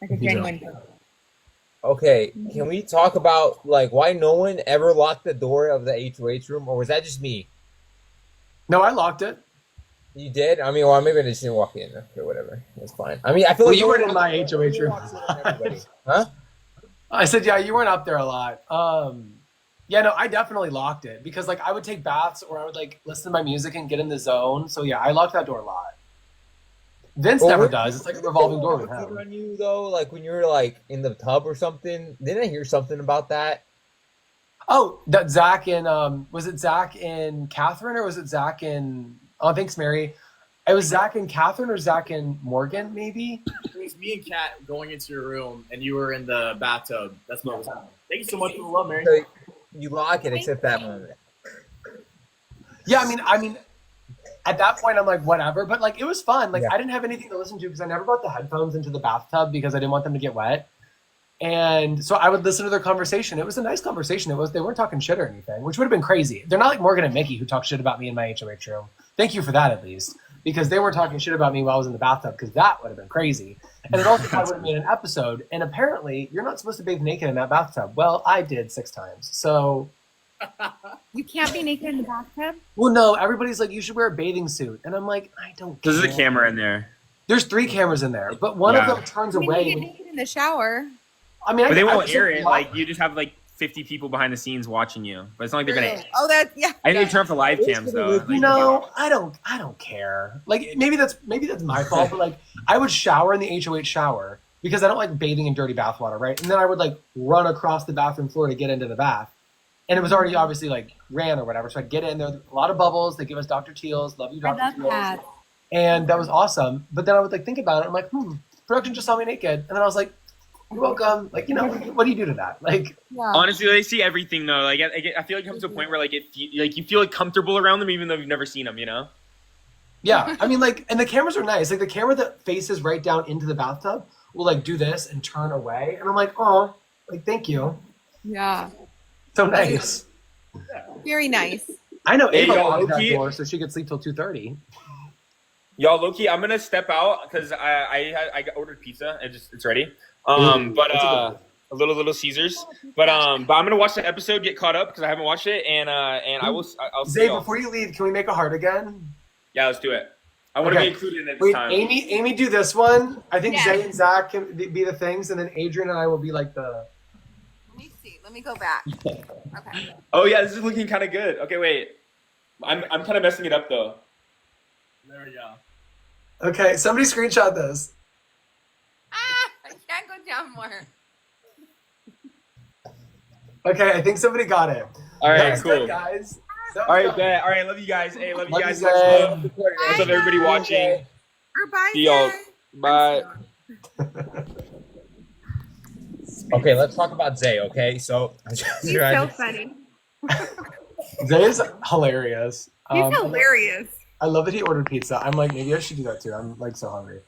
Like a genuine person. Okay, can we talk about like why no one ever locked the door of the HOH room, or was that just me? No, I locked it. You did? I mean, well, maybe I just didn't walk in or whatever. That's fine. I mean, I feel Well, like you weren't in my HOH room. everybody. Huh? I said, yeah, you weren't up there a lot. Yeah, no, I definitely locked it because like I would take baths or I would like listen to my music and get in the zone. So yeah, I locked that door a lot. Vince Well, never we're- does. It's like a revolving door with Cover him. on you though, like when you were like in the tub or something. Didn't I hear something about that? Oh, that Zach and was it Zach and Catherine or was it Zach and thanks, Mary. It was Zach and Catherine or Zach and Morgan, maybe. It was me and Kat going into your room, and you were in the bathtub. That's what was happening. Thank you so much for the love, Mary. So you lock it except that moment. Yeah, I mean, at that point I'm like whatever, but like it was fun. Like Yeah. I didn't have anything to listen to because I never brought the headphones into the bathtub because I didn't want them to get wet. And so I would listen to their conversation. It was a nice conversation. They weren't talking shit or anything, which would have been crazy. They're not like Morgan and Mickey who talk shit about me in my HOH room. Thank you for that at least. Because they weren't talking shit about me while I was in the bathtub, because that would have been crazy. And it also probably would have made an episode. And apparently, you're not supposed to bathe naked in that bathtub. Well, I did 6 times. So, You can't be naked in the bathtub. well, no, everybody's like, you should wear a bathing suit. And I'm like, I don't care. There's a camera in there. There's 3 cameras in there, but one of Yeah. them turns I mean, you away. get naked in the shower. I mean, But they I won't was air like, it. Like you just have like 50 people behind the scenes watching you. But it's not like they're gonna. Oh, yeah. I think they turn off the live cams though. Like, No, I don't care. Like maybe that's my fault, but like I would shower in the HOH shower because I don't like bathing in dirty bath water, right? And then I would like run across the bathroom floor to get into the bath. And it was already obviously like ran or whatever. So I'd get in there, a lot of bubbles. They give us Dr. Teal's, love you, I Dr. love Teal's. that. And that was awesome. But then I would like think about it. I'm like, production just saw me naked. And then I was like, you're welcome. Like, you know, what do you do to that? Like, Yeah. honestly, they see everything though. Like I feel like it comes to a point where like you feel like comfortable around them even though you've never seen them. You know? yeah. I mean, like, and the cameras are nice. Like the camera that faces right down into the bathtub will like do this and turn away. And I'm like, oh, like, thank you. Yeah. So nice. Very nice. I know Hey, Ava yo, locked that Loki. door so she could sleep till 2:30. Y'all, Loki, I'm gonna step out because I ordered pizza. It's ready. But a little Caesars. But I'm gonna watch the episode, get caught up because I haven't watched it, and I'll see Zay, y'all. before you leave, can we make a heart again? Yeah, let's do it. I want to Okay. be included in it this Wait, time. Amy, do this one. I think Yeah. Zay and Zach can be the things, and then Adrian and I will be like the. Let me see. Let me go back. Okay. Oh yeah, this is looking kind of good. Okay, wait. I'm kind of messing it up though. There we go. Okay, somebody screenshot this. I can't go down more. Okay, I think somebody got it. All right, That was cool. good, guys. That was All right, good. bet. All right, love you guys. Hey, love you Love guys. you, Much Zay. love. What's up, everybody watching? Or bye. See y'all. Zay. Bye. Okay, let's talk about Zay. Okay, so He's so funny. Zay is hilarious. He's hilarious. I love that he ordered pizza. I'm like, maybe I should do that too. I'm like so hungry.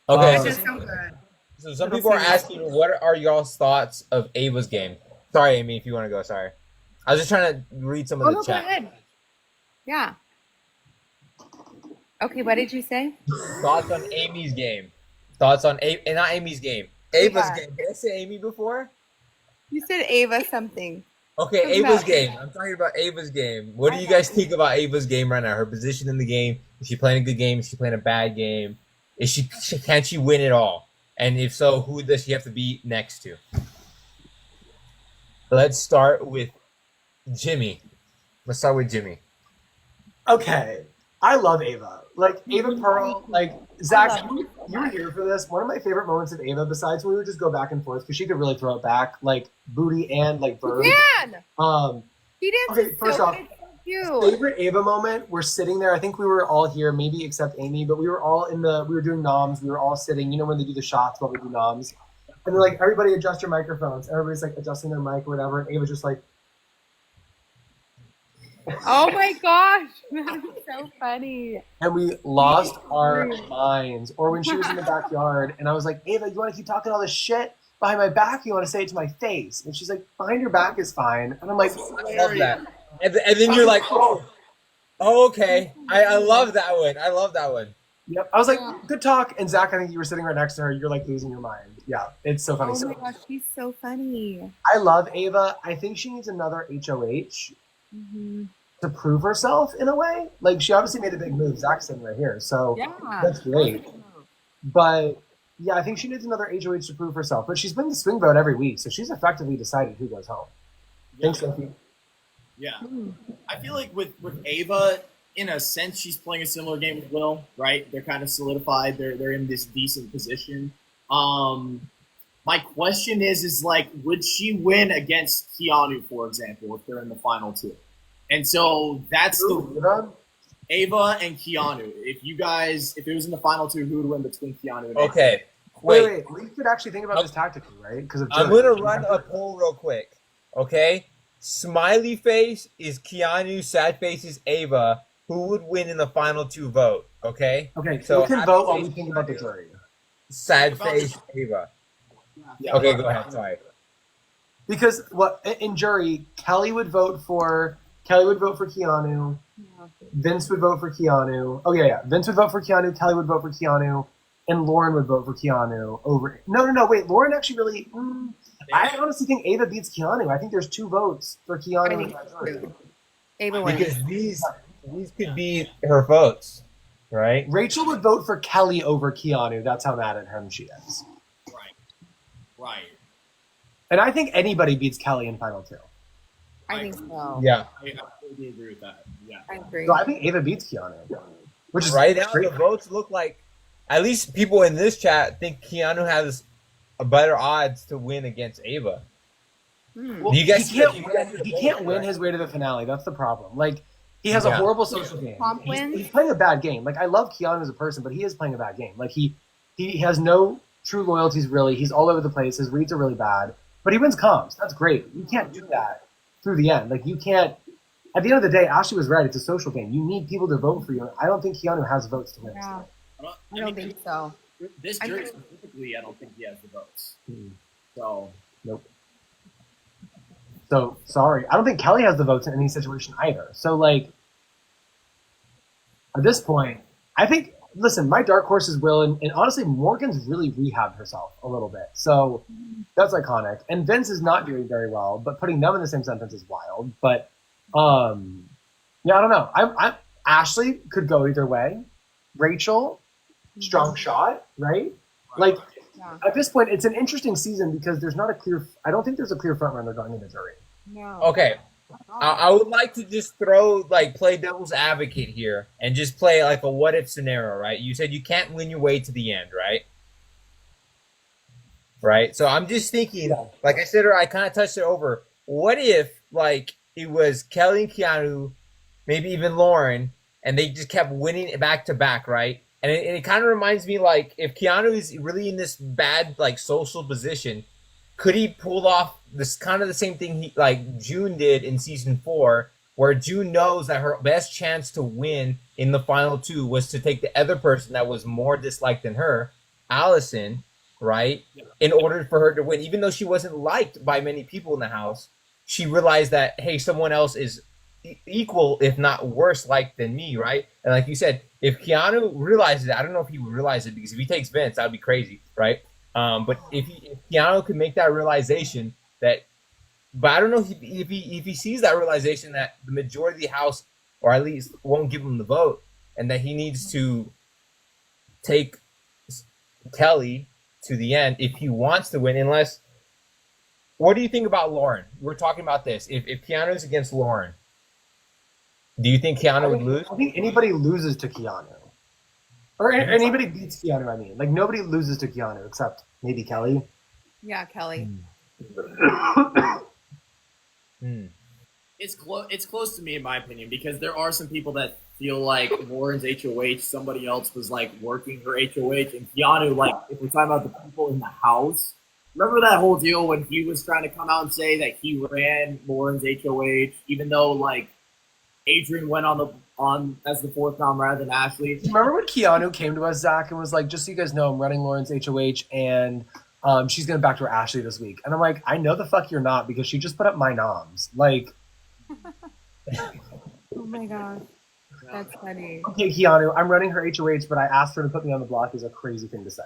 Okay, That Um, is so good. so some people are asking, what are y'all's thoughts of Ava's game? Sorry, Amy, if you want to go. Sorry, I was just trying to read some of Oh, the no, go chat. ahead. Yeah. Okay, what did you say? Thoughts on Amy's game. Thoughts on and not Amy's game. Ava's Yeah. game. Did I say Amy before? You said Ava something. Okay, Who's Ava's that? game. I'm talking about Ava's game. What do you guys think about Ava's game right now? Her position in the game. Is she playing a good game? Is she playing a bad game? Is can she win it all? And if so, who does she have to be next to? Let's start with Jimmy. Let's start with Jimmy. Okay, I love Ava. Like Ava Pearl. Like Zach, you were here for this. One of my favorite moments of Ava, besides when we would just go back and forth because she could really throw it back, like booty and like bird. Man, Okay, he dances first so off, good. It's so cute. Favorite Ava moment, we're sitting there. I think we were all here, maybe except Amy, but we were all we were doing noms. We were all sitting, you know, when they do the shots while we do noms. And they're like, everybody adjust your microphones. Everybody's like adjusting their mic or whatever. And Ava's just like, Oh my gosh, that is so funny. and we lost our minds. Or when she was in the backyard and I was like, Ava, you want to keep talking all this shit behind my back? You want to say it to my face? And she's like, behind your back is fine. And I'm like, I love that. And then you're like, oh, okay. I love that one. I love that one. yep. I was like, good talk. And Zach, I think you were sitting right next to her. You're like losing your mind. Yeah, it's so funny. Oh So my gosh, he's so funny. I love Ava. I think she needs another HOH. Mm-hmm. to prove herself in a way. Like, she obviously made a big move. Zach's sitting right here, so Yeah. that's great. But yeah, I think she needs another HOH to prove herself. But she's been the swing vote every week, so she's effectively decided who goes home. Thanks, Sophie. Yeah. I feel like with Ava, in a sense, she's playing a similar game with Will, right? They're kind of solidified. They're in this decent position. My question is like, would she win against Keanu, for example, if they're in the final two? And so that's Ava and Keanu. If it was in the final two, who would win between Keanu and Ava? Okay. Wait. We could actually think about this tactically, right? Because I'm gonna run a poll real quick. Okay. Smiley face is Keanu. Sad face is Ava. Who would win in the final two vote? Okay. Okay. So we can vote while we think about the jury. Sad face Ava. Yeah. Okay, go ahead. Sorry. Because in jury, Kelly would vote for Keanu. Vince would vote for Keanu. Oh yeah. Vince would vote for Keanu. Kelly would vote for Keanu, and Lauren would vote for Keanu over. No. Wait, Lauren actually really. I honestly think Ava beats Keanu. I think there's 2 votes for Keanu. Ava wins. Because these could be her votes, right? Rachel would vote for Kelly over Keanu. That's how mad at him she is. Right. And I think anybody beats Kelly in final 2. I think so. Yeah. I totally agree with that. Yeah. I agree. So I think Ava beats Keanu, which is Right now, great. the votes look like, at least people in this chat think Keanu has a better odds to win against Ava. Well, You guys- he can't win his way to the finale. That's the problem. Like, he has a horrible social game. Comp win? He's playing a bad game. Like, I love Keanu as a person, but he is playing a bad game. Like, he has no true loyalties, really. He's all over the place. His reads are really bad. But he wins comps. That's great. You can't do that through the end. Like, you can't. At the end of the day, Ashley was right. It's a social game. You need people to vote for you. I don't think Keanu has votes to win. Yeah. I don't think so. This jury specifically, I don't think he has the votes. Hmm. So Nope. So, sorry. I don't think Kelly has the votes in any situation either. So, like, at this point, I think, listen, my dark horse is Will, and honestly, Morgan's really rehabbed herself a little bit. So, that's iconic. And Vince is not doing very well, but putting them in the same sentence is wild. But, yeah, I don't know. I'm Ashley could go either way. Rachel, strong shot, right? Like, Yeah. at this point, it's an interesting season because there's not a clear. I don't think there's a clear front runner going into jury. No. Okay. I would like to just play devil's advocate here and just play like a what if scenario, right? You said you can't win your way to the end, right? Right? So I'm just thinking, like I said, or I kind of touched it over. What if, like, it was Kelly and Keanu, maybe even Lauren, and they just kept winning it back to back, right? And it kind of reminds me, like, if Keanu is really in this bad, like, social position, could he pull off this kind of the same thing June did in season 4, where June knows that her best chance to win in the final 2 was to take the other person that was more disliked than her, Allison, right? In order for her to win, even though she wasn't liked by many people in the house, she realized that, hey, someone else is equal, if not worse, liked than me, right? And like you said, if Keanu realizes it, I don't know if he would realize it, because if he takes Vince, that would be crazy, right? But if Keanu could make that realization but I don't know if he sees that realization that the majority of the house, or at least won't give him the vote, and that he needs to take Kelly to the end if he wants to win. Unless, what do you think about Lauren? We're talking about this. If Keanu's against Lauren, do you think Keanu would lose? I think anybody loses to Keanu. Or anybody beats Keanu, I mean. Like, nobody loses to Keanu except maybe Kelly. Yeah, Kelly. it's close to me, in my opinion, because there are some people that feel like Lauren's HOH, somebody else was like working her HOH, and Keanu, like, if we're talking about the people in the house, remember that whole deal when he was trying to come out and say that he ran Lauren's HOH, even though, like, Adrian went on as the 4th nom rather than Ashley. Remember when Keanu came to us, Zach, and was like, just so you guys know, I'm running Lauren's HOH, and she's going to backdoor Ashley this week. And I'm like, I know the fuck you're not, because she just put up my noms. Like, Oh my gosh. That's funny. okay, Keanu, I'm running her HOH, but I asked her to put me on the block is a crazy thing to say.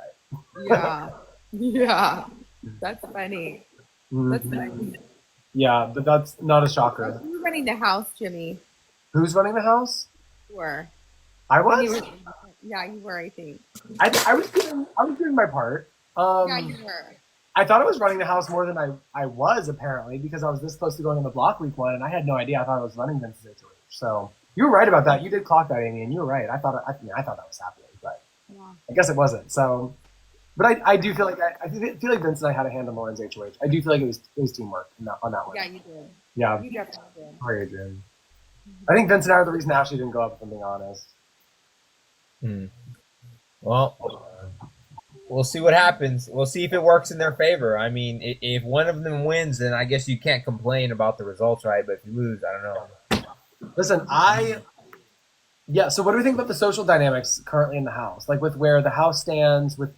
Yeah. Yeah. That's funny. That's funny. Yeah, but that's not a shocker. You're running the house, Jimmy. Who's running the house? You were. I You was. were. Yeah, you were. I think. I was doing my part. Yeah, you were. I thought I was running the house more than I was, apparently, because I was this close to going in the block week 1, and I had no idea. I thought I was running Vince's HOH. So you were right about that. You did clock that, Amy, and you were right. I thought that was happening, but I guess it wasn't. So, but I do feel like I feel like Vince and I had a hand on Lauren's HOH. I do feel like it was teamwork on that one. Yeah, you did. Yeah. You definitely did. Sorry, Adrian. I think Vince and I are the reason Ashley didn't go up, if I'm being honest. Well, we'll see what happens. We'll see if it works in their favor. I mean, if one of them wins, then I guess you can't complain about the results, right? But if you lose, I don't know. Listen, so what do we think about the social dynamics currently in the house? Like with where the house stands, with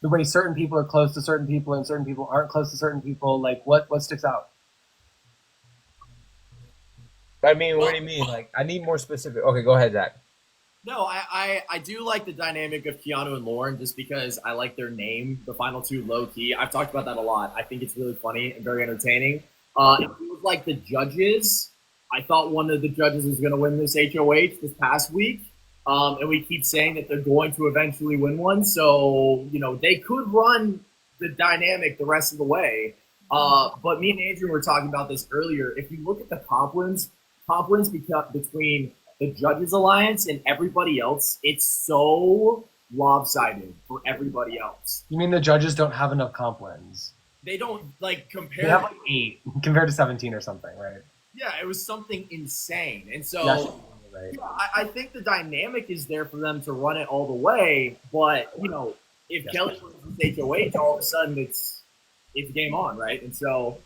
the way certain people are close to certain people and certain people aren't close to certain people, like what sticks out? I mean, what do you mean? Like, I need more specific. Okay, go ahead, Zach. No, I do like the dynamic of Keanu and Lauren just because I like their name, the final two, low key. I've talked about that a lot. I think it's really funny and very entertaining. It feels like the judges. I thought one of the judges was going to win this HOH this past week, and we keep saying that they're going to eventually win one. So they could run the dynamic the rest of the way. But me and Adrian were talking about this earlier. If you look at the comp wins between the Judges Alliance and everybody else, it's so lopsided for everybody else. You mean the judges don't have enough comp wins? They don't compare. They have like 8 compared to 17 or something, right? Yeah, it was something insane. And so right. I think the dynamic is there for them to run it all the way. But, if Kelly wins HOH, all of a sudden it's game on, right? And so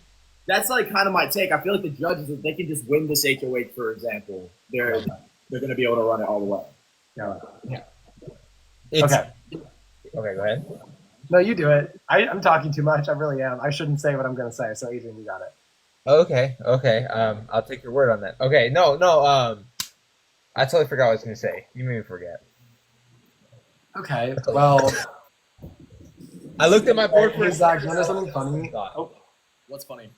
that's like kind of my take. I feel like the judges, if they can just win this HOH, for example, they're going to be able to run it all the way. Yeah. Okay, go ahead. No, you do it. I'm talking too much. I really am. I shouldn't say what I'm going to say. So, Adrian, you got it. Okay. I'll take your word on that. Okay, no. I totally forgot what I was going to say. You made me forget. Okay, well. I looked at my board for Zach, you know something funny? Oh, what's funny?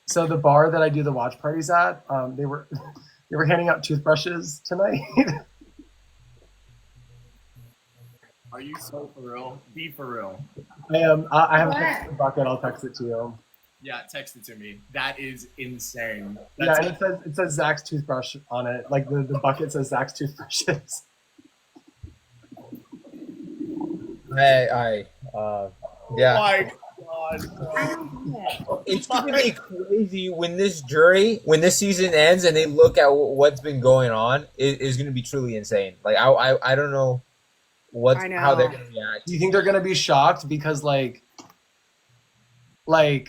So the bar that I do the watch parties at, they were handing out toothbrushes tonight. Are you so for real? Be for real. I am. I have a text in the bucket. I'll text it to you. Yeah, text it to me. That is insane. Yeah, and it says Zach's toothbrush on it. Like the bucket says Zach's toothbrushes. Yeah. Oh my God. It's gonna be crazy when this season ends and they look at what's been going on. It is gonna be truly insane. Like I don't know how they're gonna react. Do you think they're gonna be shocked because like there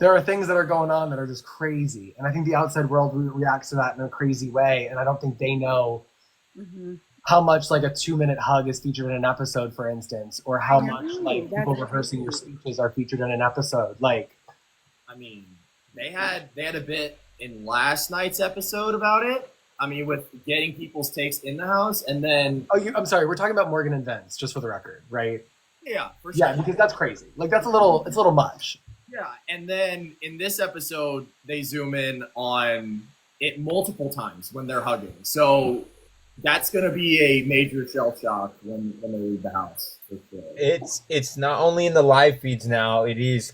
are things that are going on that are just crazy, and I think the outside world reacts to that in a crazy way, and I don't think they know. How much like a 2-minute hug is featured in an episode, for instance, or how much like people rehearsing your speeches are featured in an episode. Like, I mean, they had a bit in last night's episode about it. I mean, with getting people's takes in the house, and then I'm sorry, we're talking about Morgan and Vince, just for the record, right? Yeah, for sure. Yeah, because that's crazy. Like it's a little much. Yeah, and then in this episode, they zoom in on it multiple times when they're hugging. So that's going to be a major shell shock when they leave the house. For sure. It's not only in the live feeds now. It is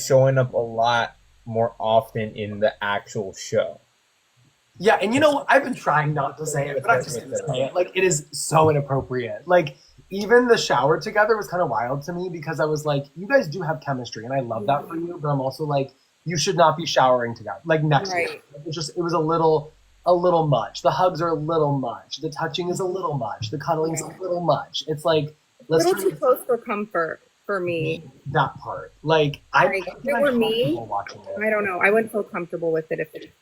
showing up a lot more often in the actual show. Yeah, and I've been trying not to say it, but I'm just going to say it. Like, it is so inappropriate. Like, even the shower together was kind of wild to me because I was like, you guys do have chemistry, and I love that for you, but I'm also like, you should not be showering together. Like, next to it. It was a little much. The hugs are a little much. The touching is a little much. The cuddling's a little much. It's like a little too close for comfort for me. That part, like if it were me, I don't know. I wouldn't feel comfortable with it if it.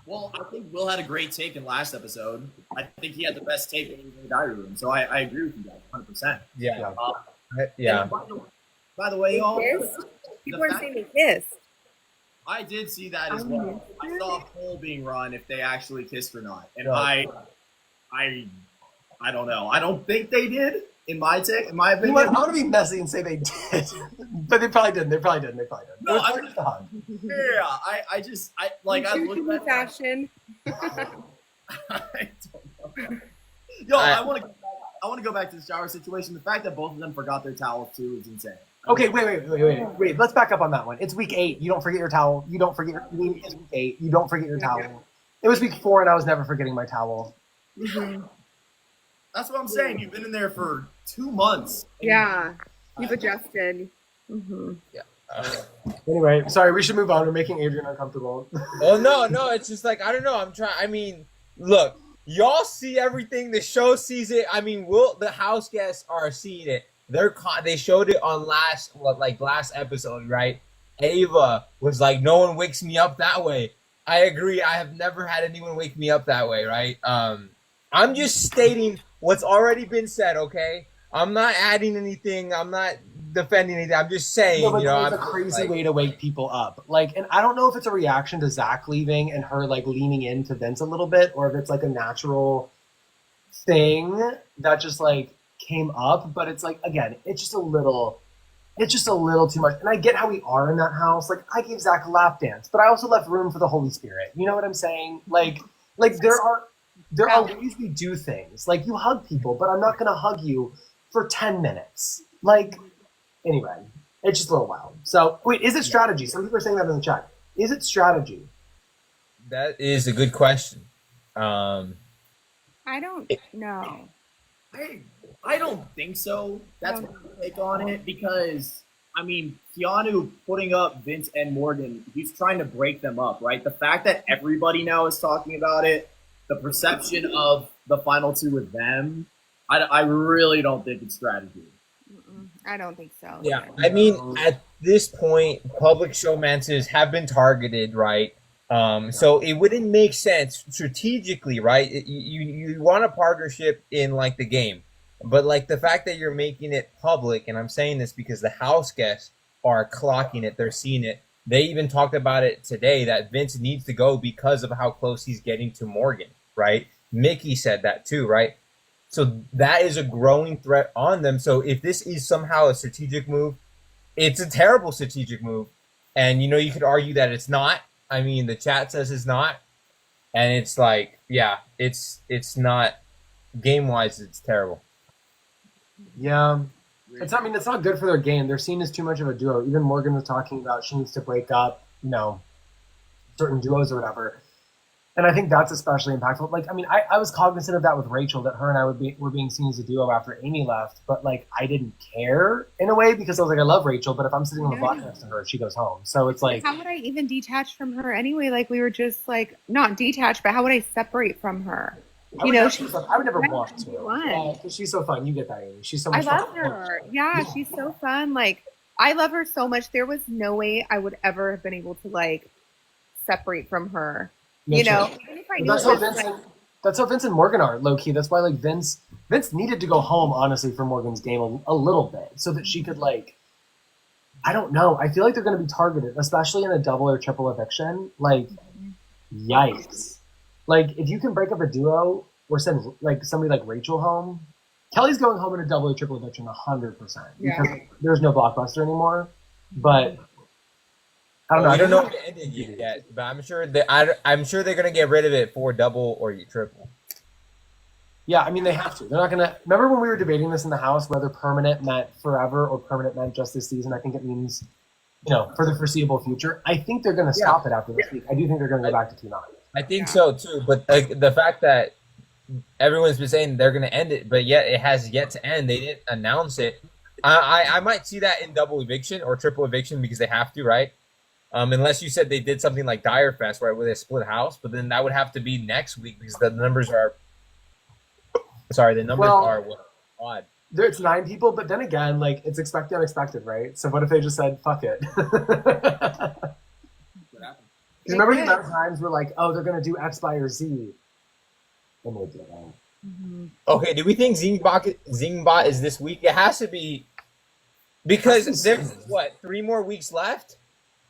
Well, I think Will had a great take in last episode. I think he had the best take in the diary room. So I agree with you guys 100%. Yeah. Yeah. By the way, y'all, people are saying they kissed. I did see that as well. I saw a poll being run if they actually kissed or not, and I don't know. I don't think they did. In my opinion, I want to be messy and say they did, but they probably didn't. No, I looked at fashion. I don't know. Yo, I want to go back to the shower situation. The fact that both of them forgot their towels too is insane. Okay, wait. Let's back up on that one. It's week 8. You don't forget your towel. It's week 8. You don't forget your towel. It was week 4, and I was never forgetting my towel. Mm-hmm. That's what I'm saying. You've been in there for 2 months. Yeah, you've adjusted. Mm-hmm. Yeah. Anyway, sorry. We should move on. We're making Adrian uncomfortable. Oh no, it's just like I don't know. I'm trying. I mean, look, y'all see everything. The show sees it. I mean, the house guests are seeing it. They showed it on last episode, right? Ava was like, no one wakes me up that way. I agree. I have never had anyone wake me up that way, right? I'm just stating what's already been said, okay? I'm not adding anything. I'm not defending anything. I'm just saying, No, but I'm a crazy way to wake people up. Like, and I don't know if it's a reaction to Zach leaving and her like leaning into Vince a little bit, or if it's like a natural thing that just like came up. But it's like, again, it's just a little too much. And I get how we are in that house. Like, I gave Zach a lap dance, but I also left room for the Holy Spirit. You know what I'm saying? Like there are ways we do things. Like, you hug people, but I'm not gonna hug you for 10 minutes. Like, anyway, it's just a little wild. So, wait, is it strategy? Some people are saying that in the chat. Is it strategy? That is a good question. I don't know. I don't think so. That's my take on it, because I mean, Keanu putting up Vince and Morgan, he's trying to break them up, right? The fact that everybody now is talking about it, the perception of the final two with them, I really don't think it's strategy. I don't think so. Yeah, I mean, at this point, public showmances have been targeted, right? So it wouldn't make sense strategically, right? You want a partnership in like the game, but like the fact that you're making it public, and I'm saying this because the house guests are clocking it, they're seeing it. They even talked about it today that Vince needs to go because of how close he's getting to Morgan, right? Mickey said that too, right? So that is a growing threat on them. So if this is somehow a strategic move, it's a terrible strategic move. And, you could argue that it's not. I mean, the chat says it's not. And it's like, yeah, it's not, game-wise, it's terrible. Yeah. It's not good for their game. They're seen as too much of a duo. Even Morgan was talking about she needs to break up, certain duos or whatever. And I think that's especially impactful. Like, I mean, I was cognizant of that with Rachel, that her and I were being seen as a duo after Amy left, but like, I didn't care in a way, because I was like, I love Rachel, but if I'm sitting on the block next to her, she goes home. So it's like, how would I even detach from her anyway? Like, we were just like, not detached, but how would I separate from her? I would never want to. Because she's so fun. You get that, Amy. She's so much fun. I love her. Yeah, she's so fun. Like, I love her so much. There was no way I would ever have been able to like separate from her. Even if I knew that's how Vince and Morgan are, low key. That's why like Vince needed to go home, honestly, for Morgan's game a little bit, so that she could like, I don't know. I feel like they're going to be targeted, especially in a double or triple eviction. Like, yikes. Like, if you can break up a duo or send like somebody like Rachel home, Kelly's going home in a double or triple eviction 100%, because there's no blockbuster anymore. But I don't know. I don't know if it ended yet, but I'm sure they're gonna get rid of it for double or triple. Yeah, I mean, they have to. They're not gonna. Remember when we were debating this in the house, whether permanent meant forever or permanent meant just this season? I think it means, for the foreseeable future. I think they're gonna stop it after this week. I do think they're gonna go back to 2-9. I think so too, but the fact that everyone's been saying they're gonna end it, but yet it has yet to end. They didn't announce it. I might see that in double eviction or triple eviction, because they have to, right? Unless you said they did something like Dire Fest, right, where they split house, but then that would have to be next week, because the numbers are odd. It's 9 people, but then again, like, it's expect the unexpected, right? So what if they just said, fuck it? Remember the amount of times we're like, oh, they're going to do X, Y, or Z. And they didn't. Mm-hmm. Okay, do we think Zingbot is this week? It has to be, because there's, 3 more weeks left?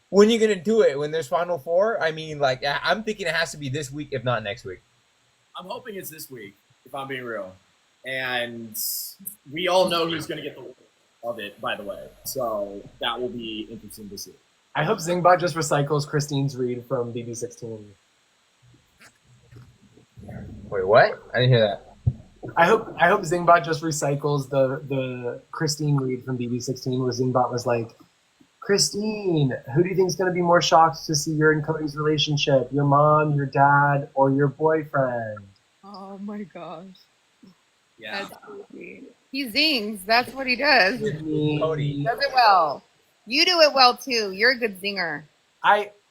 When are you going to do it? When there's Final Four? I mean, like, I'm thinking it has to be this week, if not next week. I'm hoping it's this week, if I'm being real. And we all know who's going to get the win of it, by the way. So that will be interesting to see. I hope Zingbot just recycles Christine's read from BB16. Wait, what? I didn't hear that. I hope Zingbot just recycles the Christine read from BB16 where Zingbot was like, Christine, who do you think is going to be more shocked to see your and Cody's relationship? Your mom, your dad, or your boyfriend? Oh my gosh. Yeah. That's crazy. He zings. That's what he does. Cody. He does it well. You do it well too. You're a good zinger.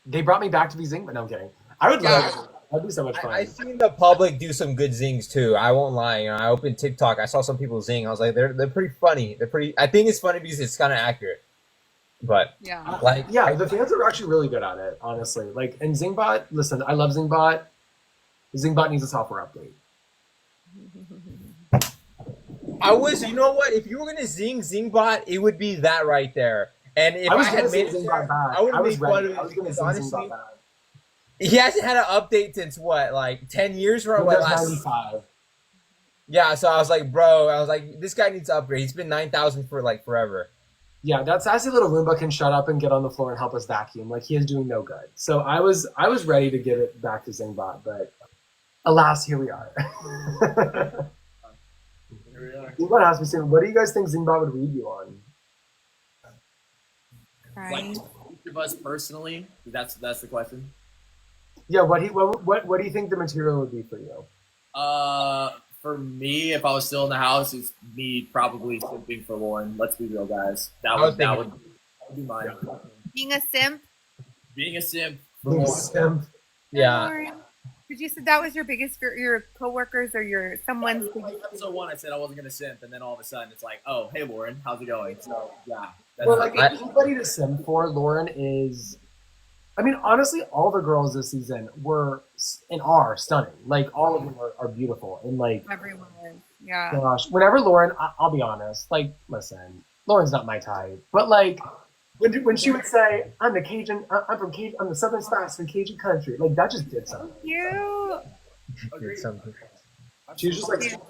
They brought me back to be Zing, but no, I'm kidding. I would love it. That'd be so much fun. I've seen the public do some good zings too. I won't lie. You know, I opened TikTok. I saw some people zing. I was like, they're pretty funny. They're pretty. I think it's funny because it's kind of accurate. But Yeah. The fans are actually really good at it, honestly. Like, and Zingbot, listen, I love Zingbot. Zingbot needs a software update. you know what? If you were gonna zing Zingbot, it would be that right there. And if I had made Zingbot back. I would have made fun of it. I was going to Because say honestly, Zingbot back. he hasn't had an update since what, like 10 years from Windows last. 95. Yeah, so I was like, bro, this guy needs to upgrade. He's been 9,000 for like forever. Yeah, that sassy little Roomba can shut up and get on the floor and help us vacuum. Like, he is doing no good. So I was ready to give it back to Zingbot, but alas, here we are. Zingbot asked me soon, what do you guys think Zingbot would read you on? Like each of us personally, that's the question. Yeah, what do you think the material would be for you? For me, if I was still in the house, it's me probably simping for Lauren. Let's be real, guys. That would be mine. Being a simp. Being a simp for Lauren. Simp. Yeah. Because you said that was your biggest fear, your coworkers or your someone's biggest Episode 1, I said I wasn't gonna simp, and then all of a sudden it's like, oh, hey Lauren, how's it going? So yeah. Well, like anybody to simp for, Lauren is. I mean, honestly, all the girls this season were and are stunning. Like, all of them are beautiful. And, like, everyone is. Yeah. gosh, whenever Lauren, I'll be honest, like, listen, Lauren's not my type. But, like, when she would say, I'm the Cajun, I'm from Cajun, I'm the Southern Spice from Cajun country, like, that just did something. You. Did something. She was just like,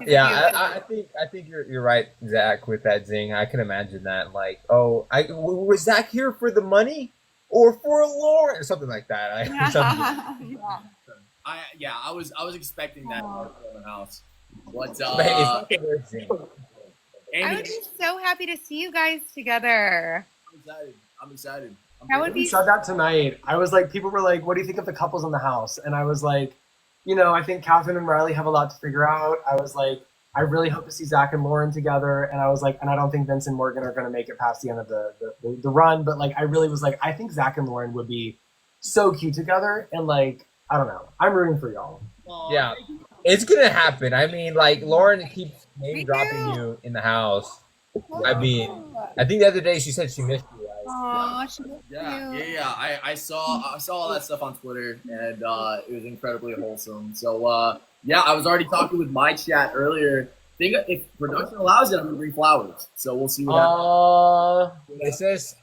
Yeah, I think you're right, Zach, with that zing. I can imagine that. Like, was Zach here for the money or for Lauren or something like that? I was expecting that in the house. What's But it's not the word zing. I would be so happy to see you guys together. I'm excited. That would we be said that tonight. I was like, people were like, what do you think of the couples in the house? And I was like, you know, I think Catherine and Riley have a lot to figure out. I was like, I really hope to see Zach and Lauren together. And I was like, and I don't think Vince and Morgan are going to make it past the end of the run. But like, I really was like, I think Zach and Lauren would be so cute together. And like, I don't know. I'm rooting for y'all. Yeah, it's gonna happen. I mean, like Lauren keeps name dropping you in the house. I mean, I think the other day she said she missed you. Aw, she was Yeah. I saw all that stuff on Twitter, and it was incredibly wholesome. So yeah, I was already talking with my chat earlier. Think if production allows it, I'm gonna bring flowers. So we'll see what happens. It says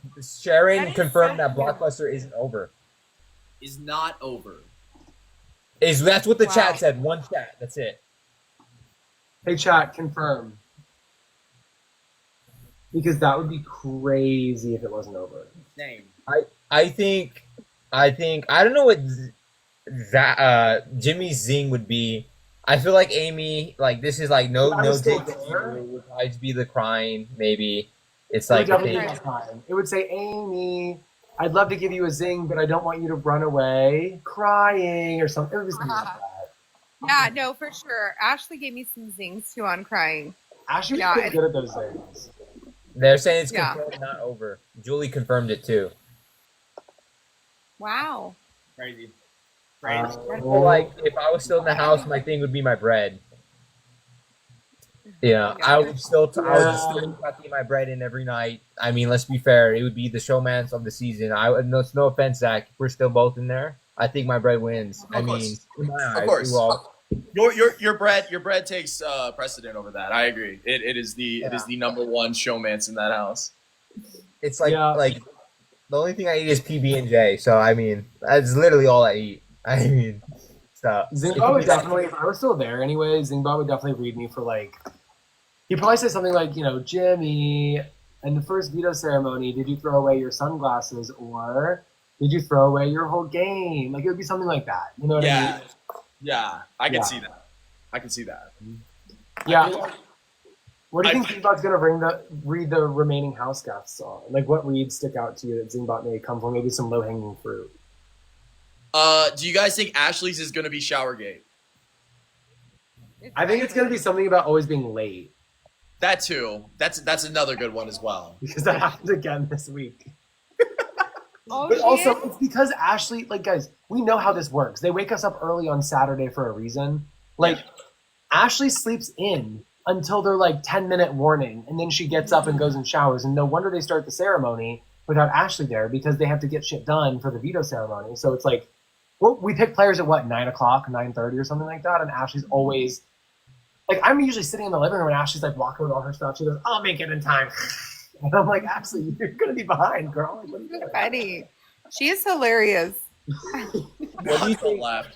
Sharon confirmed that Blockbuster isn't over. Is not over. That's what the chat said. One chat. That's it. Hey, chat, confirm. Because that would be crazy if it wasn't over. Same. I think I don't know what Jimmy Zing would be. I feel like Amy, like this is like no take would probably be the crying, maybe. It's like it would say, Amy, I'd love to give you a zing, but I don't want you to run away crying or something. It would be something like that. Yeah, no, for sure. Ashley gave me some zings too on crying. Ashley was pretty good at those things. They're saying it's confirmed, not over. Julie confirmed it too. Wow. Crazy. I feel like if I was still in the house, my thing would be my bread. Yeah, I would still tucking my bread in every night. I mean, let's be fair. It would be the showmance of the season. No offense, Zach. If we're still both in there, I think my bread wins. Of course. Mean, in my eyes, of course. Well, Your bread takes precedent over that. I agree. It is the number one showmance in that house. It's like the only thing I eat is PB&J. So I mean, that's literally all I eat. I mean, stuff. Zingbot would definitely, if I was still there anyway, Zingbot would definitely read me for like. He'd probably say something like, you know, Jimmy, in the first veto ceremony, did you throw away your sunglasses? Or Did you throw away your whole game? Like, it would be something like that. You know what I mean? Yeah, I can Yeah. see that. I can see that. Yeah. What do you think Zingbot's going to read the remaining house guests on? Like, what reads stick out to you that Zingbot may come from? Maybe some low-hanging fruit. Do you guys think Ashley's is going to be Showergate? I think it's going to be something about always being late. That too. That's another good one as well. Because that happened again this week. Oh, But she also, is? it's because Ashley, like, guys, we know how this works. They wake us up early on Saturday for a reason. Like, Ashley sleeps in until they're like 10-minute warning, and then she gets up and goes and showers. And no wonder they start the ceremony without Ashley there, because they have to get shit done for the veto ceremony. So it's like, well, we pick players at what, 9 o'clock, 9:30 or something like that, and Ashley's always like, I'm usually sitting in the living room and Ashley's like walking with all her stuff. She goes, "I'll make it in time." And I'm like, Ashley, you're gonna be behind, girl. Like, what are you doing? Funny. She is hilarious. What do you think? Laugh.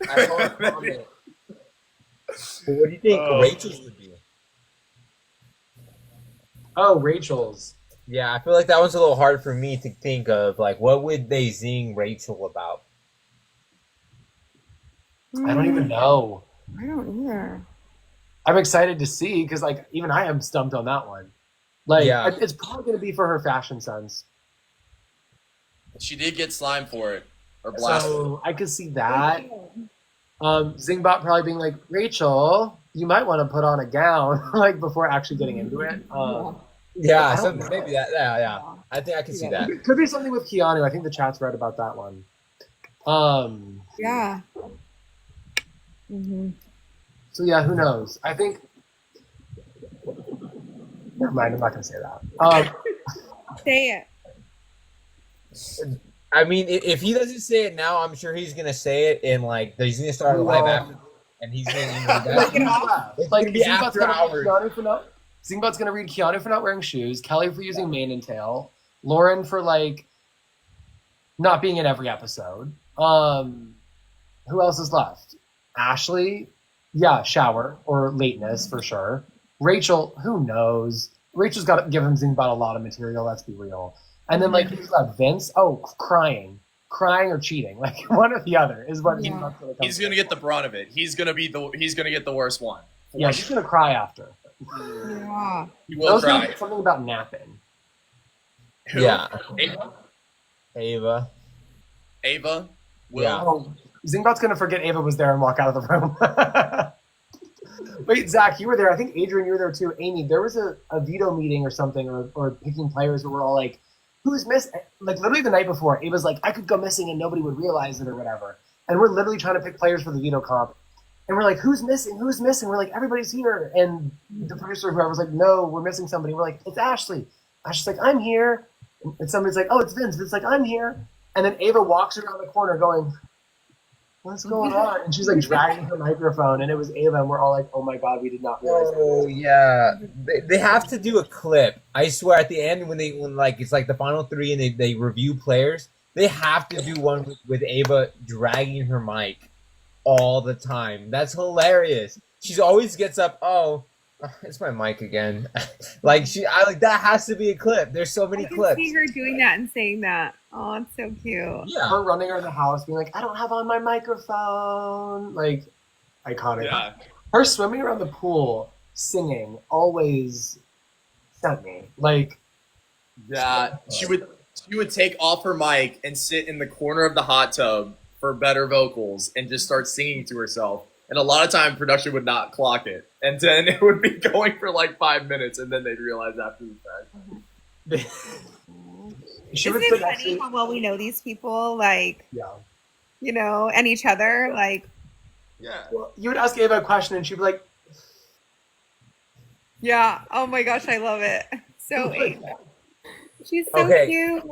I saw a comment. What do you think Rachel's would be? Oh, Rachel's. Yeah, I feel like that one's a little hard for me to think of. Like, what would they zing Rachel about? I don't even know. I don't either. I'm excited to see, because like even I am stumped on that one. Like, Yeah. it's probably going to be for her fashion sense. She did get slime for it. Or blasted. So I could see that. Zingbot probably being like, "Rachel, you might want to put on a gown," like before actually getting into it. Yeah, I don't something, know. maybe that. Yeah. I think I can see that. It could be something with Keanu. I think the chat's right about that one. Yeah. Mm-hmm. So yeah, who knows? I think. Never mind. I'm not going to say that. Say it. I mean, if he doesn't say it now, I'm sure he's gonna say it in like he's gonna start a live after, and he's gonna it's Like, gonna be after hours. Zingbot's gonna read Keanu for not wearing shoes, Kelly for using mane and tail, Lauren for like not being in every episode. Who else is left? Ashley, yeah, shower or lateness for sure. Rachel, who knows? Rachel's got to give him Zingbot a lot of material. Let's be real. And then like who's got Vince? Oh, crying or cheating. Like one or the other is what Yeah. Zingbot's gonna come. He's gonna get the brunt of it. He's gonna get the worst one. Yeah, she's gonna cry after. Yeah. He That will was gonna cry. be something about napping. Who? Yeah, Ava. Ava. Will. Yeah. Oh, Zingbot's gonna forget Ava was there and walk out of the room. Wait, Zach, you were there. I think Adrian, you were there too. Amy, there was a veto meeting or something, or picking players where we're all like, who's missing? Like literally the night before, Ava's like, I could go missing and nobody would realize it or whatever. And we're literally trying to pick players for the veto comp. And we're like, who's missing? Who's missing? We're like, everybody's here. And the producer or whoever was like, no, we're missing somebody. We're like, it's Ashley. Ashley's like, I'm here. And somebody's like, oh, it's Vince. Vince's like, I'm here. And then Ava walks around the corner going, what's going on? And she's like dragging her microphone, and it was Ava, and we're all like, oh my god, we did not realize that. Oh yeah, they have to do a clip. I swear, at the end when like it's like the final three and they review players, they have to do one with Ava dragging her mic all the time. That's hilarious. She always gets up. Oh, it's my mic again. Like that has to be a clip. There's so many I can clips. see her doing that and saying that. Oh, it's so cute. Yeah. Her running around the house being like, I don't have on my microphone. Like, iconic. Yeah. Her swimming around the pool, singing, always sent me. Like, Yeah. She would take off her mic and sit in the corner of the hot tub for better vocals and just start singing to herself. And a lot of time production would not clock it. And then it would be going for like 5 minutes, and then they'd realize after the fact. she Isn't was it funny how well we know these people, like, yeah. you know, and each other? Like, Yeah. Well, you would ask Ava a question, and she'd be like, yeah. Oh my gosh, I love it. So she's so Okay. cute.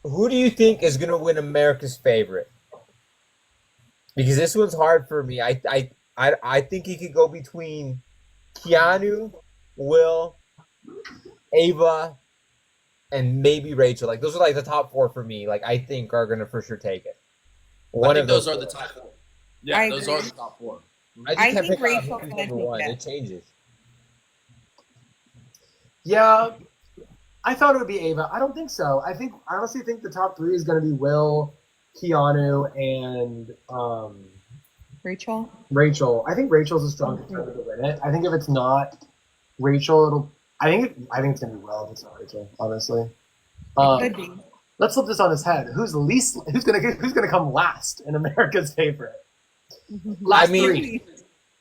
Who do you think is gonna win America's favorite? Because this one's hard for me. I think he could go between Keanu, Will, Ava, and maybe Rachel. Like those are like the top four for me. Like I think are gonna for sure take it. I think those are the top four. Yeah, I those agree. are the top four. I I can't think pick out Rachel's who's gonna number take one. it. It changes. yeah. I thought it would be Ava. I don't think so. I honestly think the top 3 is going to be Will, Keanu, and Rachel. Rachel. I think Rachel's a strong contender to win it. I think if it's not Rachel, I think it's going to be Will if it's not Rachel. Honestly, Could be. let's flip this on his head. Who's gonna come last in America's favorite? Last I mean, 3.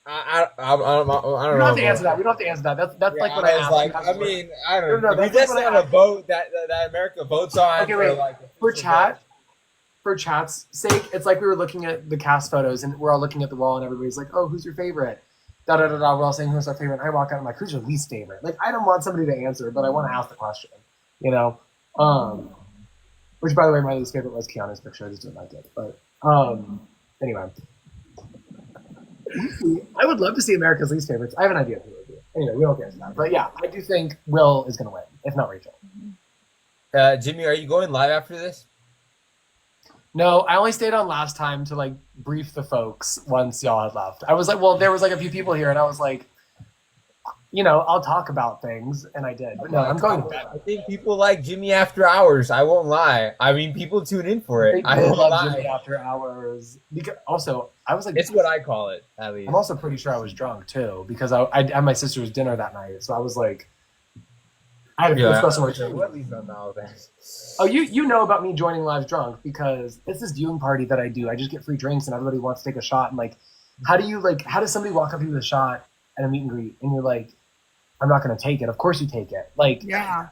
I don't We know. don't have to answer that. We don't have to answer that. That's Yeah, like what I was asked. like, you guys. I mean, I don't No, know. that's That's what I not a asked. vote that America votes on. Okay, wait. Like, For chat's sake, it's like we were looking at the cast photos and we're all looking at the wall and everybody's like, "Oh, who's your favorite?" Da da da da. We're all saying who's our favorite. And I walk out and I'm like, "Who's your least favorite?" Like, I don't want somebody to answer, but I want to ask the question. You know, which by the way, my least favorite was Keanu's picture. I just didn't like it. But anyway, I would love to see America's least favorites. I have an idea of who it would be. Anyway, we don't get into that. But yeah, I do think Will is going to win, if not Rachel. Jimmy, are you going live after this? No, I only stayed on last time to like brief the folks once y'all had left. I was like, well, there was like a few people here, and I was like, you know, I'll talk about things, and I did. But no, I'm going to bed. I think people like Jimmy After Hours. I won't lie. I mean, people tune in for it. I won't love lie. Jimmy After Hours. Because also, I was like, It's what I call it, at least. I'm also pretty sure I was drunk too because I had my sister's dinner that night, so I was like, I had a espresso martini. At least I know that. Oh, you know about me joining live drunk because it's this viewing party that I do. I just get free drinks and everybody wants to take a shot. And like, how does somebody walk up to you with a shot at a meet and greet and you're like, I'm not going to take it. Of course you take it. Like, Yeah.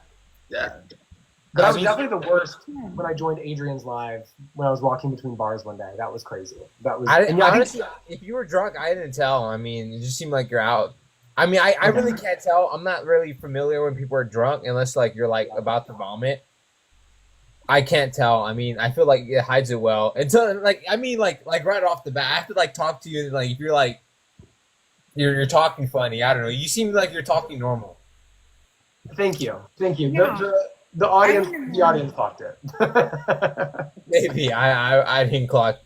But I was definitely the worst when I joined Adrian's live when I was walking between bars one day. That was crazy. That was. Honestly, if you were drunk, I didn't tell. I mean, it just seemed like you're out. I mean, I really can't tell. I'm not really familiar when people are drunk unless like you're like about to vomit. I can't tell. I mean, I feel like it hides it well. Until like right off the bat, I have to like talk to you and like if you're like you're talking funny. I don't know. You seem like you're talking normal. Thank you. Yeah. The audience clocked it. Maybe I didn't clock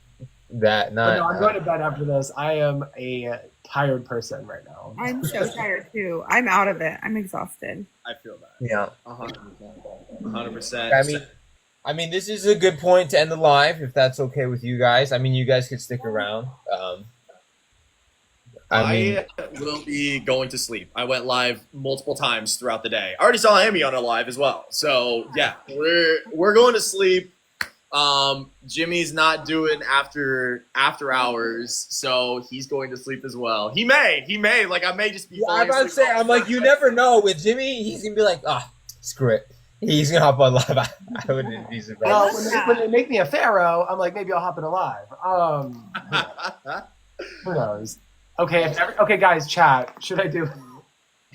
that. But no, I'm going to bed after this. I am a tired person right now. I'm so tired too. I'm out of it. I'm exhausted. I feel that. Yeah. 100%. I mean, this is a good point to end the live, if that's okay with you guys. I mean, you guys could stick around. I will be going to sleep. I went live multiple times throughout the day. I already saw Amy on a live as well. So yeah, we're going to sleep. Jimmy's not doing after hours, so he's going to sleep as well. He may, like I may just be. I'm about to say, I'm like, you never know. With Jimmy, he's gonna be like, screw it. He's gonna hop on live. I wouldn't be surprised. Well, when they make me a pharaoh, I'm like, maybe I'll hop in a live. Who knows? Okay, okay, guys, chat. Should I do?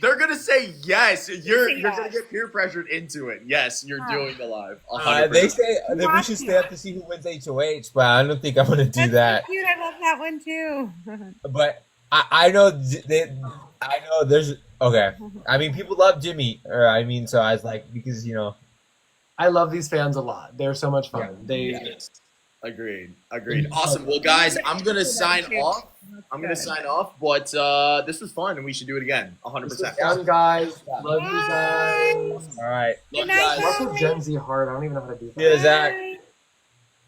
They're gonna say yes. You're gonna get peer pressured into it. Yes, you're doing the live. 100%. They say that we should stay up to see who wins HOH, but I don't think I'm gonna do that. So cute. I love that one too. But I know there's okay. I mean, people love Jimmy, so I was like, because I love these fans a lot. They're so much fun. Yes. Agreed. Awesome. Well, guys, I'm gonna sign off. But this was fun, and we should do it again. 100%. Fun, guys. Love you guys. All right. Love you guys. What's with Gen Z hard? I don't even know how to do that. Yeah, Zach.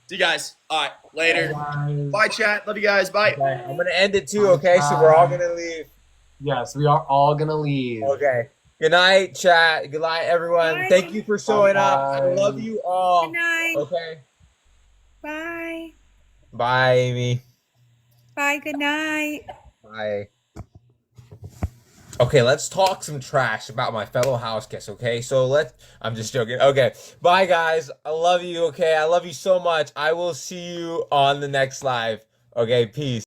See you guys. All right. Later. Bye. Bye, chat. Love you guys. Bye. Okay, I'm gonna end it too. Okay, so we're all gonna leave. Yes, we are all gonna leave. Okay. Good night, chat. Good night, everyone. Bye. Thank you for showing up. I Bye. love you all. Good night. Okay. Bye. Bye, Amy. Bye. Good night. Bye. Okay, let's talk some trash about my fellow house guests, okay? I'm just joking. Okay, bye, guys. I love you, okay? I love you so much. I will see you on the next live. Okay, peace.